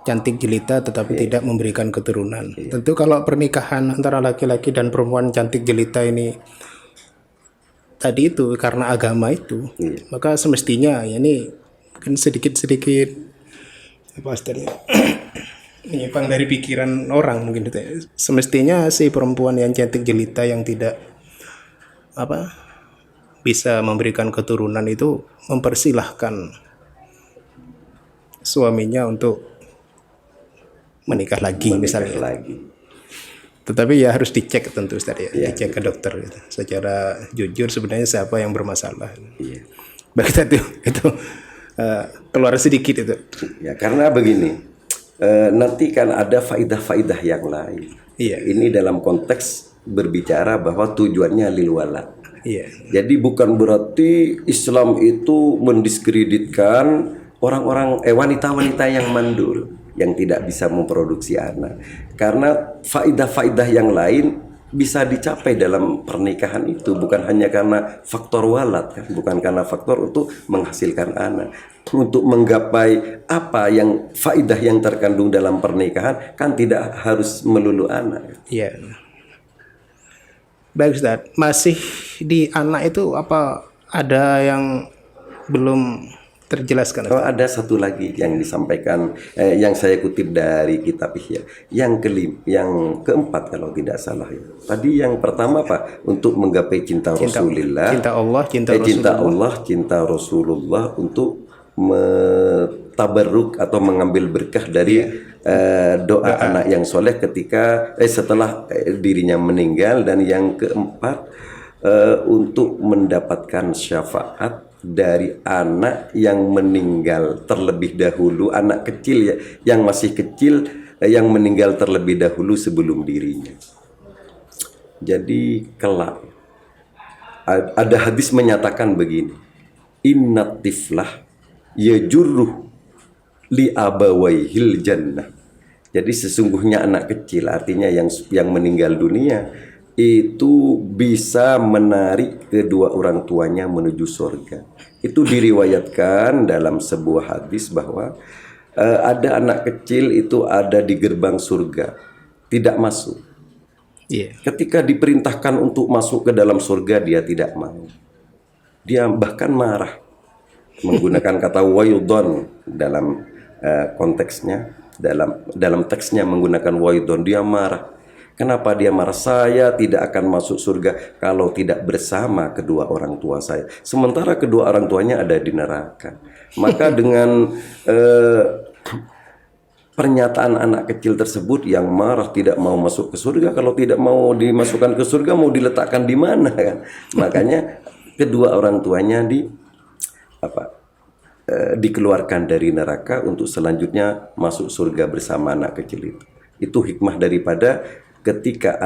cantik jelita tetapi tidak memberikan keturunan. Tentu kalau pernikahan antara laki-laki dan perempuan cantik jelita ini tadi itu karena agama itu, maka semestinya ya ini mungkin sedikit-sedikit apa istilahnya menyimpang dari pikiran orang mungkin gitu ya. Semestinya si perempuan yang cantik jelita yang tidak bisa memberikan keturunan itu mempersilahkan suaminya untuk menikah lagi misalnya. Tetapi ya harus dicek tentu Ustaz ya, dicek ke dokter gitu. Secara jujur sebenarnya siapa yang bermasalah. Berarti itu keluar sedikit itu. Ya karena begini, nanti kan ada faidah-faidah yang lain. Ini dalam konteks berbicara bahwa tujuannya lil walad. Jadi bukan berarti Islam itu mendiskreditkan orang-orang wanita-wanita yang mandul, yang tidak bisa memproduksi anak. Karena faidah-faidah yang lain bisa dicapai dalam pernikahan itu, bukan hanya karena faktor walad kan, bukan karena faktor untuk menghasilkan anak. Untuk menggapai apa yang faidah yang terkandung dalam pernikahan kan tidak harus melulu anak. Baik Ustaz, masih di anak itu apa ada yang belum terjelaskan? Oh, ada satu lagi yang disampaikan, yang saya kutip dari kitab Ihya. Yang keempat kalau tidak salah ya. Tadi yang pertama Pak, untuk menggapai cinta Rasulullah, cinta Rasulullah untuk tabarruk atau mengambil berkah dari doa anak yang soleh ketika setelah dirinya meninggal. Dan yang keempat untuk mendapatkan syafaat dari anak yang meninggal terlebih dahulu, anak kecil ya, yang masih kecil yang meninggal terlebih dahulu sebelum dirinya. Jadi kelak ada hadis menyatakan begini, innat tiflah yajurruh li abawaihil jannah. Jadi sesungguhnya anak kecil, artinya yang meninggal dunia itu bisa menarik kedua orang tuanya menuju surga. Itu diriwayatkan dalam sebuah hadis bahwa ada anak kecil itu ada di gerbang surga. tidak masuk. Iya. Ketika diperintahkan untuk masuk ke dalam surga, dia tidak mau. Dia bahkan marah, menggunakan kata waidon dalam konteksnya, dalam teksnya menggunakan waidon. Dia marah. Kenapa dia marah? Saya tidak akan masuk surga kalau tidak bersama kedua orang tua saya. Sementara kedua orang tuanya ada di neraka. Maka dengan pernyataan anak kecil tersebut yang marah tidak mau masuk ke surga, kalau tidak mau dimasukkan ke surga mau diletakkan di mana kan? Makanya kedua orang tuanya dikeluarkan dari neraka untuk selanjutnya masuk surga bersama anak kecil itu. Itu hikmah daripada ketika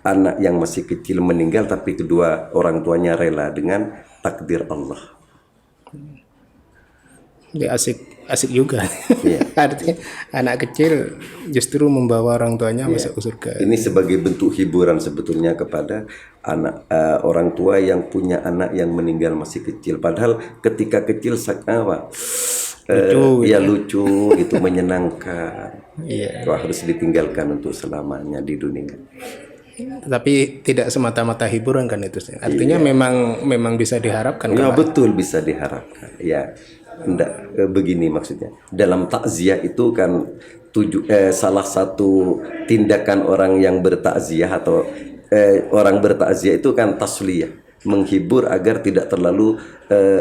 anak yang masih kecil meninggal tapi kedua orang tuanya rela dengan takdir Allah. Dia asik juga. Iya. Artinya anak kecil justru membawa orang tuanya masuk ke surga. Ini sebagai bentuk hiburan sebetulnya kepada orang tua yang punya anak yang meninggal masih kecil. Padahal ketika kecil lucu itu menyenangkan. Iya. Wah, harus ditinggalkan untuk selamanya di dunia. Tapi tidak semata-mata hiburan kan itu. Artinya memang bisa diharapkan. Ya kan? betul, bisa diharapkan. Ya, enggak begini maksudnya. Dalam takziah itu kan salah satu tindakan orang yang bertakziah atau orang bertakziah itu kan tasliyah, menghibur agar tidak terlalu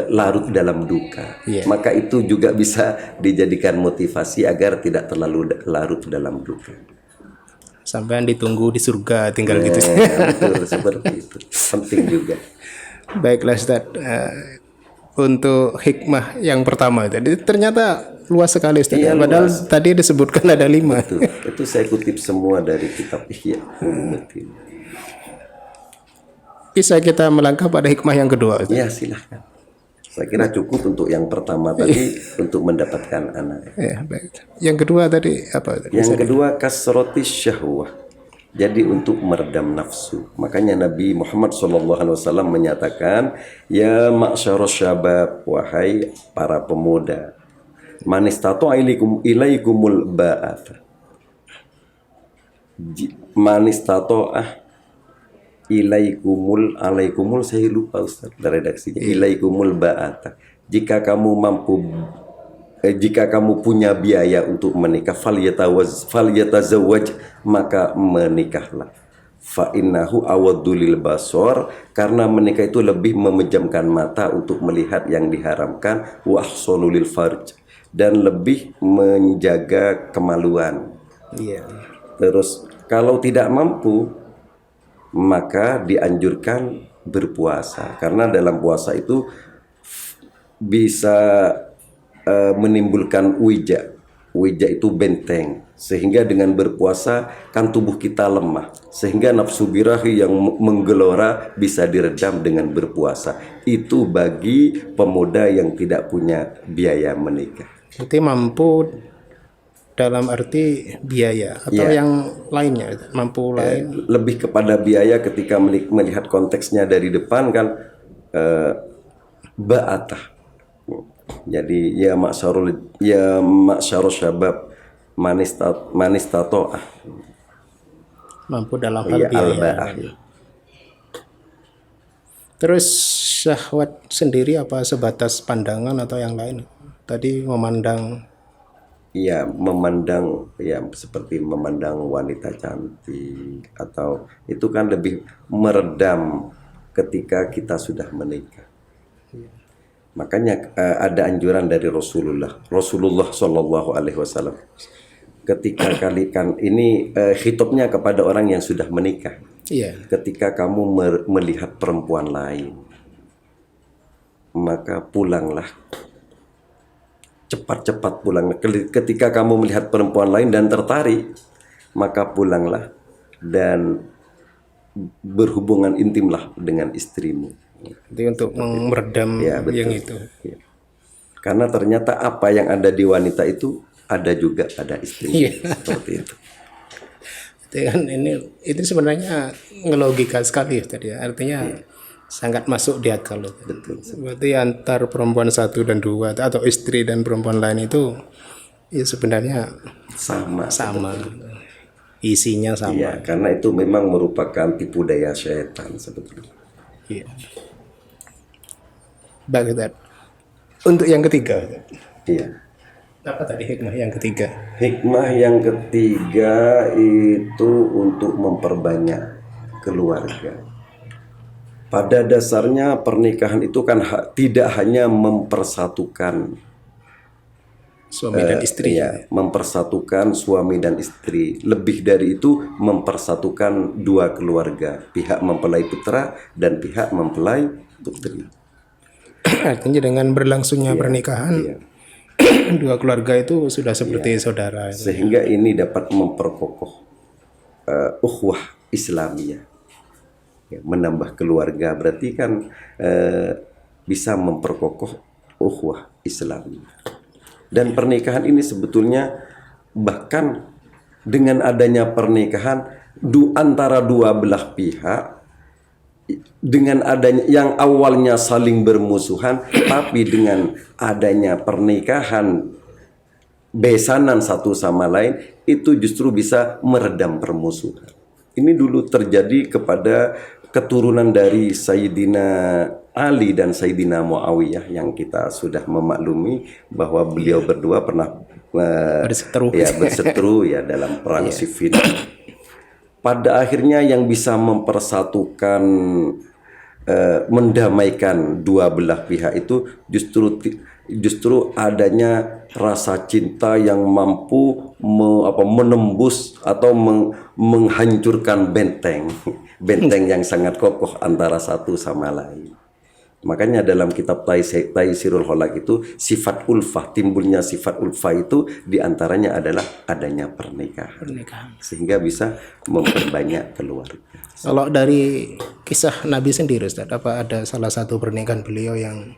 larut dalam duka. Yeah. Maka itu juga bisa dijadikan motivasi agar tidak terlalu larut dalam duka. Sampai ditunggu di surga tinggal gitu. Betul, seperti itu. Penting juga. Baiklah Ustaz. Untuk hikmah yang pertama tadi ternyata luas sekali Ustaz. Iya, Padahal luas. tadi disebutkan ada 5. Itu saya kutip semua dari kitab Ihya Ulumuddin. Bisa kita melangkah pada hikmah yang kedua Ustaz? Ya, silahkan. Saya kira cukup untuk yang pertama tadi untuk mendapatkan anak. Ya, baik. Yang kedua tadi apa? Yang kedua kasrotis syahwah. Jadi untuk meredam nafsu. Makanya Nabi Muhammad SAW menyatakan, ya ma'syarus syabab, wahai para pemuda, man istata'a ilaikumul ba'ath. Man istata'a alaikumul saya lupa Ustaz redaksinya. Ilaikumul ba'ath. Jika kamu punya biaya untuk menikah, falyatazawwaj, maka menikahlah. Fa innahu awaddu lil basar, karena menikah itu lebih memejamkan mata untuk melihat yang diharamkan, wa ahsanu lil farj, dan lebih menjaga kemaluan. Iya. Terus kalau tidak mampu, maka dianjurkan berpuasa, karena dalam puasa itu bisa menimbulkan wija. Wija itu benteng, sehingga dengan berpuasa kan tubuh kita lemah, sehingga nafsu birahi yang menggelora bisa diredam dengan berpuasa. Itu bagi pemuda yang tidak punya biaya menikah. Berarti mampu dalam arti biaya atau yang lainnya, mampu lain. Lebih kepada biaya ketika melihat konteksnya dari depan kan ba'atah. Jadi ya ma'syarul syabab manistato'ah. Mampu dalam hal biaya. Terus syahwat sendiri apa sebatas pandangan atau yang lain? Tadi memandang. Ya, memandang ya seperti memandang wanita cantik, atau itu kan lebih meredam ketika kita sudah menikah. Makanya ada anjuran dari Rasulullah Shallallahu Alaihi Wasallam ketika kalikan ini khitabnya kepada orang yang sudah menikah. Iya. Ketika kamu melihat perempuan lain, maka pulanglah, cepat-cepat pulanglah. Ketika kamu melihat perempuan lain dan tertarik, maka pulanglah dan berhubungan intimlah dengan istrimu. Jadi untuk meredam yang itu. Ya. Karena ternyata apa yang ada di wanita itu ada juga pada istri. Seperti itu. Kan ini sebenarnya ngelogika sekali ya tadi. Artinya sangat masuk di akal. Betul. Berarti antar perempuan 1 dan 2 atau istri dan perempuan lain itu ya sebenarnya sama. isinya sama. Iya, karena itu memang merupakan tipu daya syaitan sebetulnya. Iya. Baik, Ustaz. Untuk yang ketiga, Ustaz. Iya. Apa tadi hikmah yang ketiga? Hikmah yang ketiga itu untuk memperbanyak keluarga. Pada dasarnya pernikahan itu kan tidak hanya mempersatukan Suami dan istri. ya, mempersatukan suami dan istri. Lebih dari itu mempersatukan dua keluarga, pihak mempelai putra dan pihak mempelai putri. Artinya dengan berlangsungnya pernikahan, Iya. dua keluarga itu sudah seperti saudara. Sehingga ini dapat memperkokoh ukhuwah Islamiyah. Ya, menambah keluarga berarti kan bisa memperkokoh ukhuwah Islamiyah. Dan pernikahan ini sebetulnya bahkan dengan adanya pernikahan antara dua belah pihak, dengan adanya yang awalnya saling bermusuhan, tapi dengan adanya pernikahan besanan satu sama lain, itu justru bisa meredam permusuhan. Ini dulu terjadi kepada keturunan dari Sayyidina Ali dan Sayyidina Muawiyah yang kita sudah memaklumi bahwa beliau berdua pernah berseteru ya dalam perang Siffin. Pada akhirnya yang bisa mempersatukan, mendamaikan dua belah pihak itu justru adanya rasa cinta yang mampu menembus atau menghancurkan benteng yang sangat kokoh antara satu sama lain. Makanya dalam kitab Taisirul Kholaq itu sifat ulfah, timbulnya sifat ulfah itu diantaranya adalah adanya pernikahan. Sehingga bisa memperbanyak keluarga. Kalau dari kisah Nabi sendiri, Ustaz, apa ada salah satu pernikahan beliau yang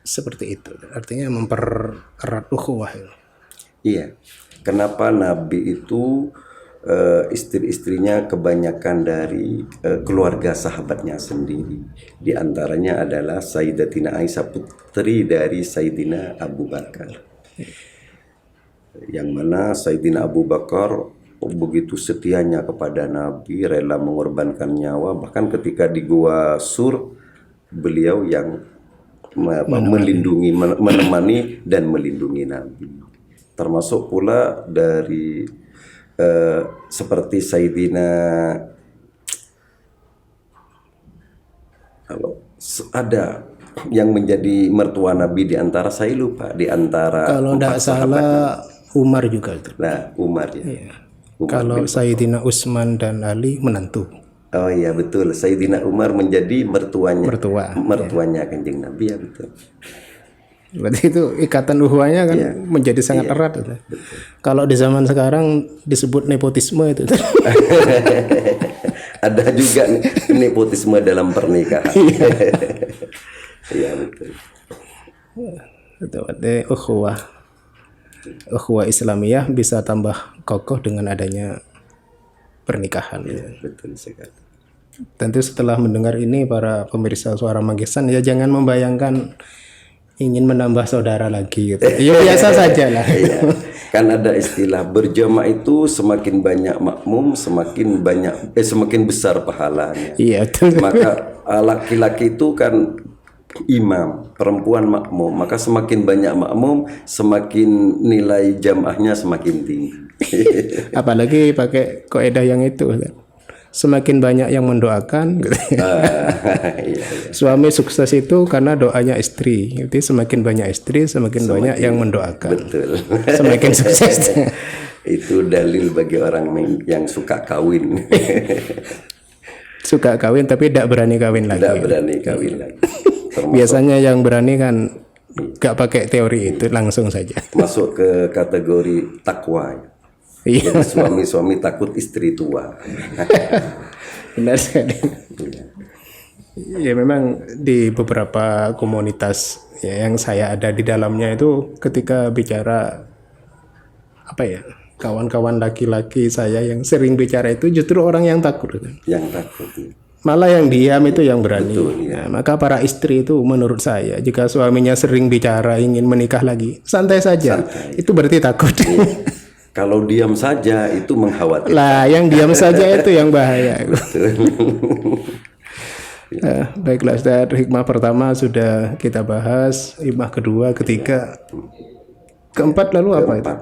seperti itu? Artinya mempererat ukhuwah. Iya. Kenapa Nabi itu istri-istrinya kebanyakan dari keluarga sahabatnya sendiri. Di antaranya adalah Sayyidatina Aisyah, putri dari Sayyidina Abu Bakar. Yang mana Sayyidina Abu Bakar begitu setianya kepada Nabi, rela mengorbankan nyawa, bahkan ketika di Gua Sur beliau yang melindungi, menemani dan melindungi Nabi. Termasuk pula dari seperti Sayyidina, kalau ada yang menjadi mertua Nabi di antara, saya lupa, di antara kalau tidak salah Umar juga itu. Nah, Umar ya. Iya. Kalau Sayyidina Utsman dan Ali menantu. Oh iya betul, Sayyidina Umar menjadi mertuanya Kanjeng Nabi, ya betul. Berarti itu ikatan ukhuwahnya kan menjadi sangat erat. Kalau di zaman sekarang disebut nepotisme itu. Ada juga nepotisme dalam pernikahan. Iya betul. Itu berarti ukhuwah Islamiyah bisa tambah kokoh dengan adanya pernikahan. Ya, betul sekali. Tentu setelah mendengar ini para pemirsa Suara Manggisan ya jangan membayangkan ingin menambah saudara lagi gitu. Ya biasa saja lah. Iya. Kan ada istilah berjamaah itu semakin banyak makmum semakin besar pahalanya. Iya betul. Maka laki-laki itu kan imam, perempuan makmum. Maka semakin banyak makmum, semakin nilai jamaahnya semakin tinggi. Apalagi pakai kaidah yang itu. Semakin banyak yang mendoakan gitu. Iya. Suami sukses itu karena doanya istri. Jadi semakin banyak istri, semakin banyak yang mendoakan. Betul. Semakin sukses. Itu dalil bagi orang yang suka kawin. Suka kawin tapi tidak berani kawin lagi. Tidak berani kawin lagi. Biasanya yang berani kan gak pakai teori itu, langsung saja. Masuk ke kategori takwa. Iya. Jadi suami-suami takut istri tua. Benar sekali. Ya memang di beberapa komunitas ya, yang saya ada di dalamnya itu ketika bicara apa ya, kawan-kawan laki-laki saya yang sering bicara itu justru orang yang takut. Yang takut. Malah yang diam itu yang berani. Betul, ya. Nah, maka para istri itu menurut saya jika suaminya sering bicara ingin menikah lagi, santai saja. Itu berarti takut. Kalau diam saja itu mengkhawatirkan. Lah, yang diam saja itu yang bahaya. Baiklah Ustaz, hikmah pertama sudah kita bahas, hikmah kedua, ketiga, keempat lalu apa itu?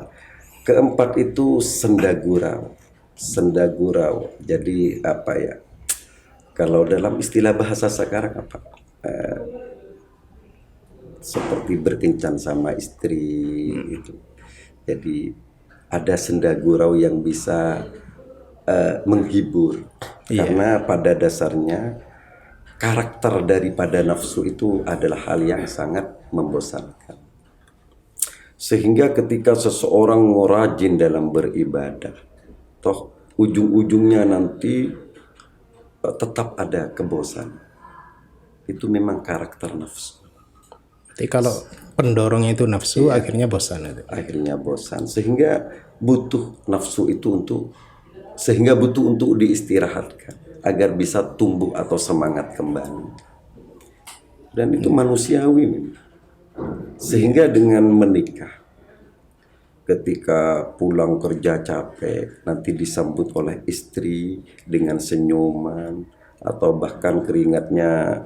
Keempat itu sendagurau. Sendagurau. Jadi apa ya? Kalau dalam istilah bahasa sekarang apa? Seperti berkencan sama istri itu. Jadi ada sendagurau yang bisa menghibur. Karena pada dasarnya karakter daripada nafsu itu adalah hal yang sangat membosankan. Sehingga ketika seseorang rajin dalam beribadah, toh ujung-ujungnya nanti tetap ada kebosanan. Itu memang karakter nafsu. Jadi kalau pendorongnya itu nafsu, akhirnya bosan itu. Akhirnya bosan. Sehingga butuh nafsu itu untuk diistirahatkan agar bisa tumbuh atau semangat kembali. Dan itu manusiawi. Sehingga dengan menikah, ketika pulang kerja capek, nanti disambut oleh istri dengan senyuman atau bahkan keringatnya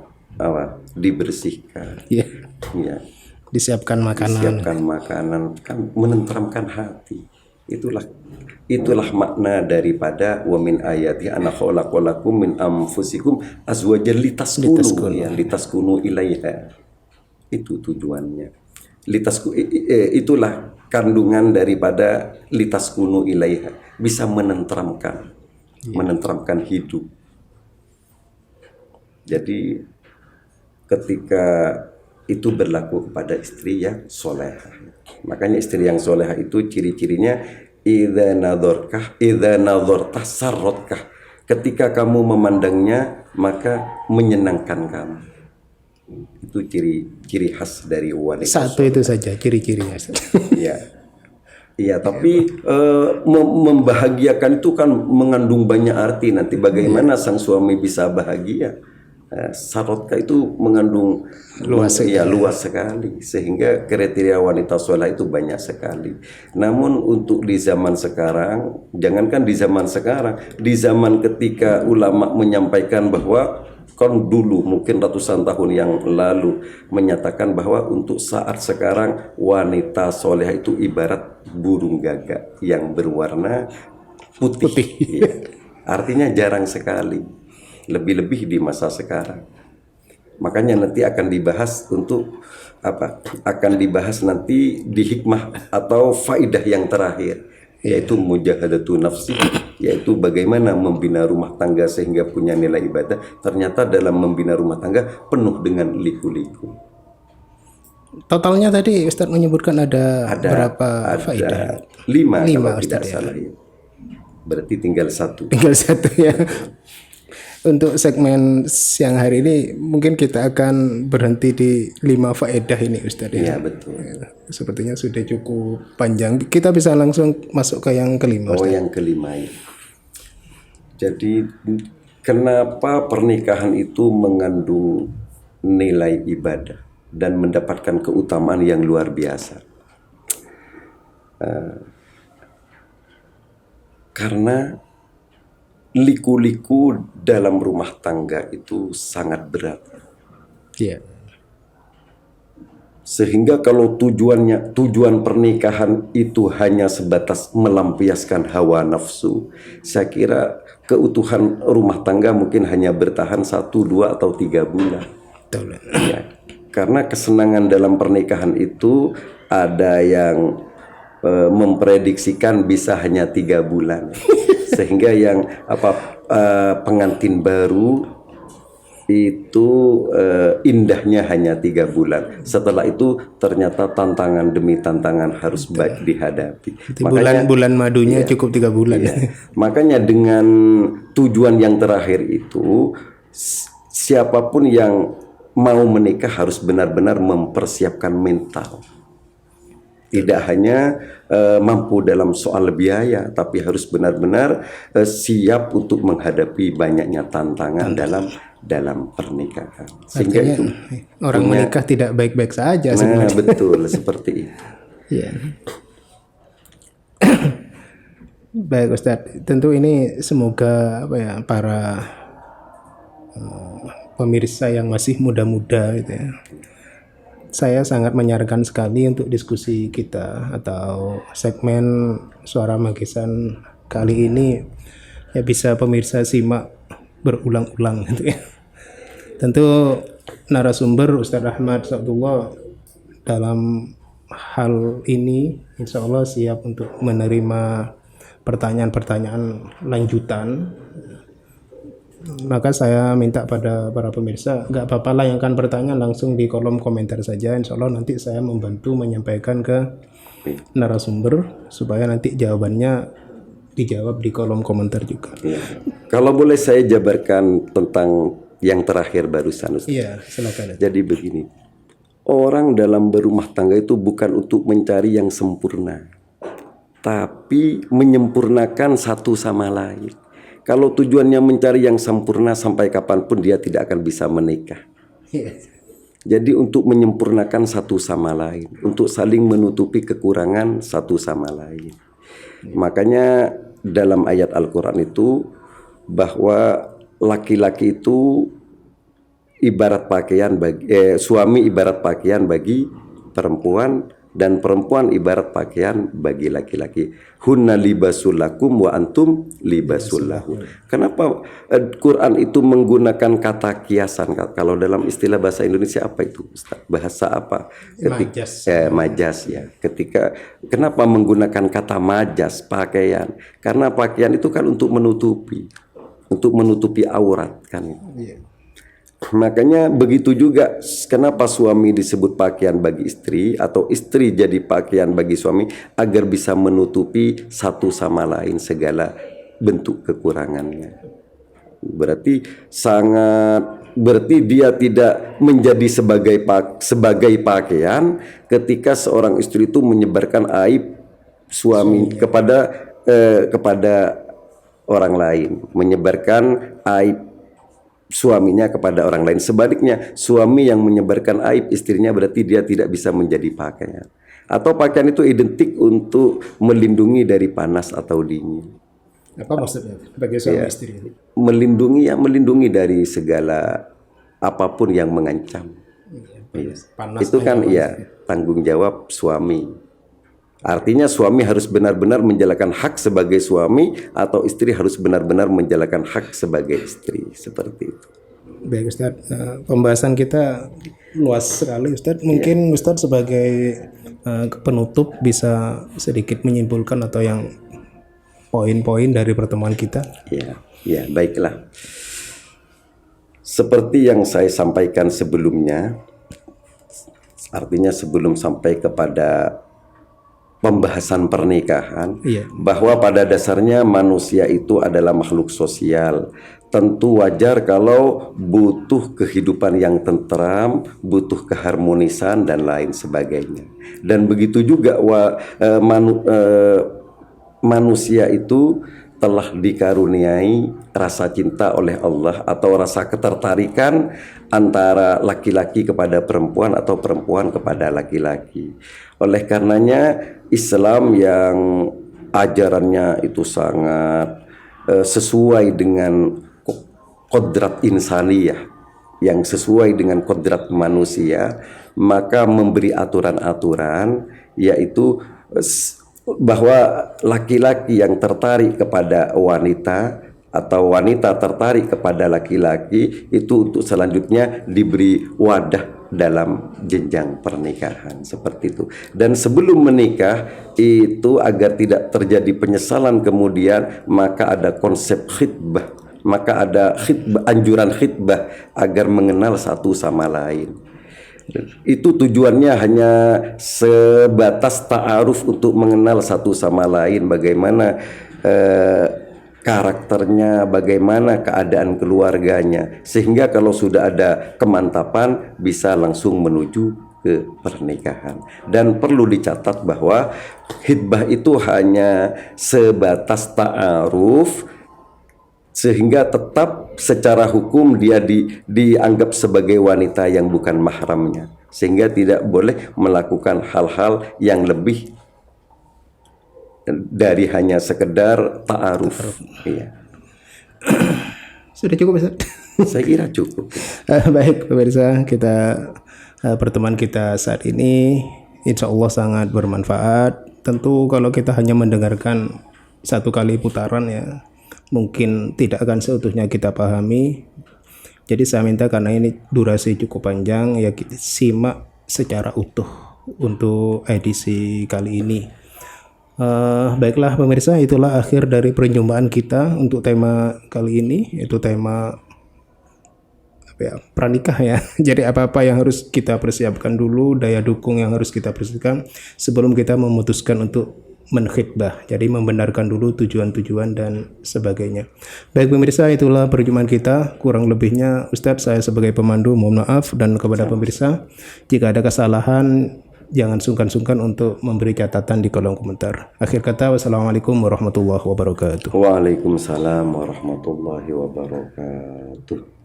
dibersihkan. Iya. Ya. Disiapkan makanan. Disiapkan makanan kan menenteramkan hati. Itulah makna daripada wa min ayati ana khalaqalakum min anfusikum azwajan litaskunu ilaiha. Itu tujuannya. Itulah kandungan daripada litaskunu ilaiha, bisa menenteramkan hidup. Jadi ketika itu berlaku kepada istri yang solehah. Makanya istri yang solehah itu ciri-cirinya idza nadhartah sarratkah. Ketika kamu memandangnya maka menyenangkan kamu. Itu ciri khas dari wanita. Satu itu saja ciri-cirinya. Iya. Iya, tapi membahagiakan itu kan mengandung banyak arti. Nanti bagaimana sang suami bisa bahagia? Sarotka itu mengandung luas sekali, sehingga kriteria wanita soleh itu banyak sekali. Namun untuk di zaman sekarang, jangankan di zaman sekarang, di zaman ketika ulama menyampaikan bahwa kan dulu mungkin ratusan tahun yang lalu menyatakan bahwa untuk saat sekarang wanita soleh itu ibarat burung gagak yang berwarna putih. Ya. Artinya jarang sekali. Lebih-lebih di masa sekarang. Makanya nanti akan dibahas akan dibahas nanti di hikmah atau faidah yang terakhir, yaitu mujahadatun nafsi, yaitu bagaimana membina rumah tangga sehingga punya nilai ibadah. Ternyata dalam membina rumah tangga penuh dengan liku-liku. Totalnya tadi Ustaz menyebutkan ada berapa faidah? 5 kalau tidak salah ya. Berarti tinggal 1. Tinggal 1 ya. Untuk segmen siang hari ini mungkin kita akan berhenti di 5 faedah ini Ustaz. Iya, betul. Sepertinya sudah cukup panjang. Kita bisa langsung masuk ke yang kelima Ustaz. Yang kelima ya. Jadi kenapa pernikahan itu mengandung nilai ibadah dan mendapatkan keutamaan yang luar biasa? Karena liku-liku dalam rumah tangga itu sangat berat. Iya. Sehingga kalau tujuan pernikahan itu hanya sebatas melampiaskan hawa nafsu, saya kira keutuhan rumah tangga mungkin hanya bertahan 1, 2 atau 3 bulan. Betul. Ya. Karena kesenangan dalam pernikahan itu ada yang memprediksikan bisa hanya 3 bulan. Sehingga yang pengantin baru itu indahnya hanya 3 bulan. Setelah itu ternyata tantangan demi tantangan harus baik dihadapi. Makanya bulan madunya cukup 3 bulan. Iya. Makanya dengan tujuan yang terakhir itu, siapapun yang mau menikah harus benar-benar mempersiapkan mental. Tidak hanya mampu dalam soal biaya, tapi harus benar-benar siap untuk menghadapi banyaknya tantangan dalam pernikahan. Sehingga artinya, itu orang menikah tidak baik-baik saja sebenarnya. Betul seperti itu. Iya. Baik Ustadz, tentu ini semoga apa ya para pemirsa yang masih muda-muda gitu ya. Saya sangat menyarankan sekali untuk diskusi kita atau segmen Suara Magisan kali ini ya bisa pemirsa simak berulang-ulang gitu ya. Tentu narasumber Ustadz Ahmad Sa'dullah dalam hal ini insya Allah siap untuk menerima pertanyaan-pertanyaan lanjutan. Maka saya minta pada para pemirsa, nggak apa-apa layangkan pertanyaan langsung di kolom komentar saja. Insya Allah nanti saya membantu menyampaikan ke narasumber supaya nanti jawabannya dijawab di kolom komentar juga. Kalau boleh saya jabarkan tentang yang terakhir barusan, Ustaz. Iya, silakan. Jadi begini, orang dalam berumah tangga itu bukan untuk mencari yang sempurna, tapi menyempurnakan satu sama lain. Kalau tujuannya mencari yang sempurna, sampai kapanpun dia tidak akan bisa menikah. Iya. Jadi untuk menyempurnakan satu sama lain, untuk saling menutupi kekurangan satu sama lain. Makanya dalam ayat Al-Quran itu bahwa laki-laki itu ibarat pakaian bagi suami ibarat pakaian bagi perempuan, dan perempuan ibarat pakaian bagi laki-laki. Hunna libasul lakum wa antum libasul lahu. Kenapa Quran itu menggunakan kata kiasan? Kalau dalam istilah bahasa Indonesia apa itu, Ustaz? Bahasa apa? Majas ya. Kenapa menggunakan kata majas pakaian? Karena pakaian itu kan untuk menutupi aurat kan. Iya. Makanya begitu juga kenapa suami disebut pakaian bagi istri atau istri jadi pakaian bagi suami, agar bisa menutupi satu sama lain segala bentuk kekurangannya. Berarti dia tidak menjadi sebagai pakaian ketika seorang istri itu menyebarkan aib suami kepada orang lain, menyebarkan aib suaminya kepada orang lain. Sebaliknya, suami yang menyebarkan aib istrinya berarti dia tidak bisa menjadi pakaian. Atau pakaian itu identik untuk melindungi dari panas atau dingin. Apa maksudnya bagi suami istri ini? Melindungi dari segala apapun yang mengancam. Panas itu kan tanggung jawab suami. Artinya suami harus benar-benar menjalankan hak sebagai suami, atau istri harus benar-benar menjalankan hak sebagai istri, seperti itu. Baik Ustadz, pembahasan kita luas sekali Ustadz. Mungkin Ustadz sebagai penutup bisa sedikit menyimpulkan atau yang poin-poin dari pertemuan kita. Ya, baiklah. Seperti yang saya sampaikan sebelumnya, artinya sebelum sampai kepada pembahasan pernikahan, bahwa pada dasarnya manusia itu adalah makhluk sosial. Tentu wajar kalau butuh kehidupan yang tentram, butuh keharmonisan dan lain sebagainya. Dan begitu juga manusia itu telah dikaruniai rasa cinta oleh Allah atau rasa ketertarikan antara laki-laki kepada perempuan atau perempuan kepada laki-laki. Oleh karenanya Islam yang ajarannya itu sangat sesuai dengan kodrat insaniyah, yang sesuai dengan kodrat manusia, maka memberi aturan-aturan, yaitu bahwa laki-laki yang tertarik kepada wanita atau wanita tertarik kepada laki-laki itu untuk selanjutnya diberi wadah dalam jenjang pernikahan, seperti itu. Dan sebelum menikah itu agar tidak terjadi penyesalan kemudian, maka ada konsep khitbah, maka ada anjuran khitbah agar mengenal satu sama lain. Itu tujuannya hanya sebatas ta'aruf, untuk mengenal satu sama lain, bagaimana karakternya, bagaimana keadaan keluarganya, sehingga kalau sudah ada kemantapan bisa langsung menuju ke pernikahan. Dan perlu dicatat bahwa khitbah itu hanya sebatas ta'aruf, sehingga tetap secara hukum dia dianggap sebagai wanita yang bukan mahramnya, sehingga tidak boleh melakukan hal-hal yang lebih dari hanya sekedar ta'aruf. Iya. Sudah cukup Ustaz? Saya kira cukup. Baik pemirsa, pertemuan kita saat ini insya Allah sangat bermanfaat. Tentu kalau kita hanya mendengarkan satu kali putaran ya mungkin tidak akan seutuhnya kita pahami. Jadi saya minta karena ini durasi cukup panjang ya kita simak secara utuh untuk edisi kali ini. Baiklah pemirsa, itulah akhir dari perjumpaan kita untuk tema kali ini, yaitu tema pranikah ya. Jadi apa-apa yang harus kita persiapkan dulu, daya dukung yang harus kita persiapkan sebelum kita memutuskan untuk menkhitbah. Jadi membenarkan dulu tujuan-tujuan dan sebagainya. Baik pemirsa, itulah perjumpaan kita. Kurang lebihnya Ustadz saya sebagai pemandu mohon maaf, dan kepada pemirsa jika ada kesalahan jangan sungkan-sungkan untuk memberi catatan di kolom komentar. Akhir kata, wassalamualaikum warahmatullahi wabarakatuh. Waalaikumsalam warahmatullahi wabarakatuh.